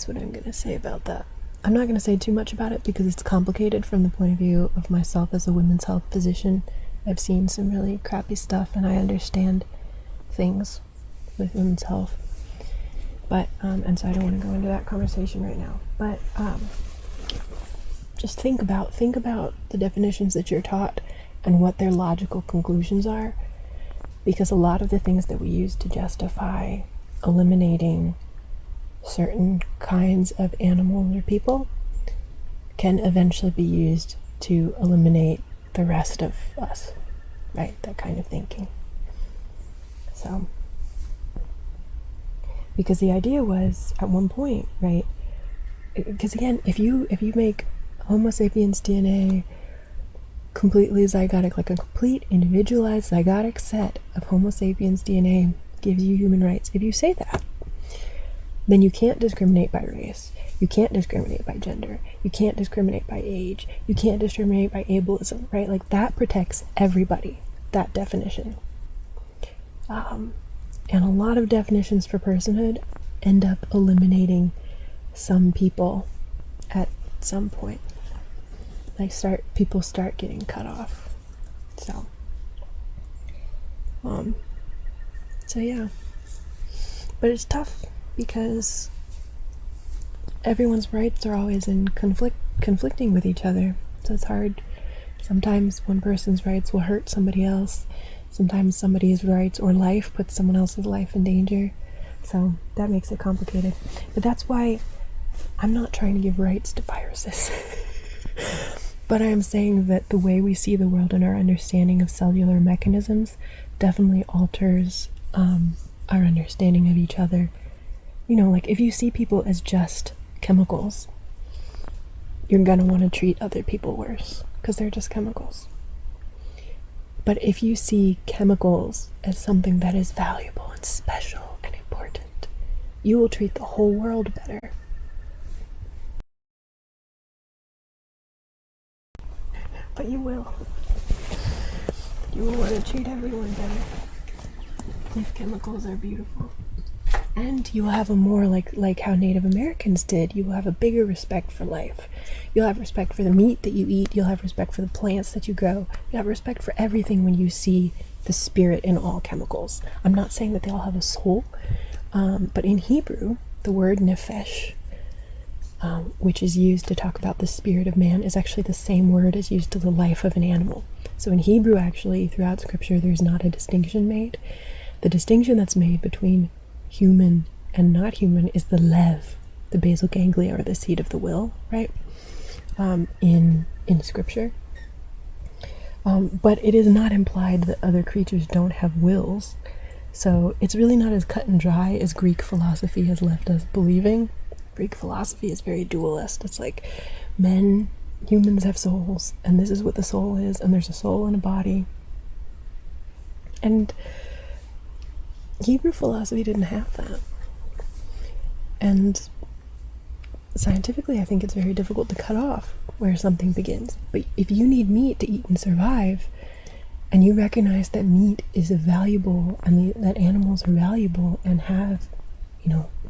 what I'm gonna say about that. I'm not gonna say too much about it because it's complicated from the point of view of myself as a women's health physician. I've seen some really crappy stuff and I understand things with women's health. But and so I don't want to go into that conversation right now. But just think about the definitions that you're taught and what their logical conclusions are, because a lot of the things that we use to justify eliminating certain kinds of animals or people can eventually be used to eliminate the rest of us, right? That kind of thinking. So, because the idea was at one point, right? Because again, if you make Homo sapiens DNA completely zygotic, like a complete individualized zygotic set of Homo sapiens DNA gives you human rights, if you say that, then you can't discriminate by race, you can't discriminate by gender, you can't discriminate by age, you can't discriminate by ableism, right? Like that protects everybody, that definition. And a lot of definitions for personhood end up eliminating some people at some point. People start getting cut off. So yeah. But it's tough because everyone's rights are always in conflicting with each other. So it's hard. Sometimes one person's rights will hurt somebody else. Sometimes somebody's rights or life puts someone else's life in danger. So that makes it complicated. But that's why I'm not trying to give rights to viruses. But I am saying that the way we see the world and our understanding of cellular mechanisms definitely alters our understanding of each other. You know, like if you see people as just chemicals, you're gonna want to treat other people worse because they're just chemicals. But if you see chemicals as something that is valuable and special and important, you will treat the whole world better. But you will. You will want to treat everyone better if chemicals are beautiful. And you will have a more, like how Native Americans did, you will have a bigger respect for life. You'll have respect for the meat that you eat. You'll have respect for the plants that you grow. You'll have respect for everything when you see the spirit in all chemicals. I'm not saying that they all have a soul, but in Hebrew, the word nefesh, which is used to talk about the spirit of man, is actually the same word as used to the life of an animal. So in Hebrew, actually, throughout Scripture, there's not a distinction made. The distinction that's made between human and not human is the lev, the basal ganglia, or the seat of the will, right? In Scripture. But it is not implied that other creatures don't have wills. So it's really not as cut and dry as Greek philosophy has left us believing. Greek philosophy is very dualist. It's like humans have souls, and this is what the soul is, and there's a soul and a body. And Hebrew philosophy didn't have that. And scientifically, I think it's very difficult to cut off where something begins. But if you need meat to eat and survive, and you recognize that meat is valuable and that animals are valuable and have,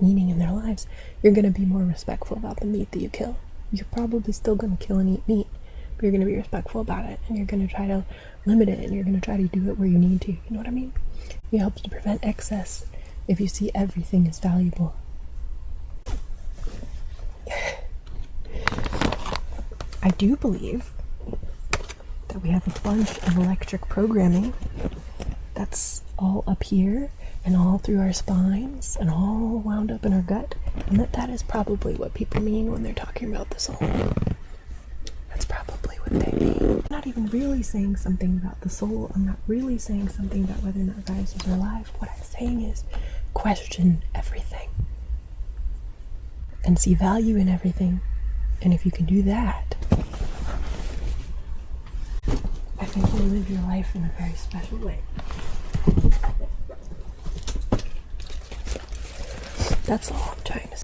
meaning in their lives, you're going to be more respectful about the meat that you kill. You're probably still going to kill and eat meat, but you're going to be respectful about it, and you're going to try to limit it, and you're going to try to do it where you need to. You know what I mean? It helps to prevent excess if you see everything as valuable. I do believe that we have a bunch of electric programming that's all up here and all through our spines and all wound up in our gut, and that is probably what people mean when they're talking about the soul. That's probably what they mean. I'm not even really saying something about the soul. I'm not really saying something about whether or not viruses are alive. What I'm saying is question everything and see value in everything. And if you can do that, I think you'll live your life in a very special way. That's all I'm trying to say.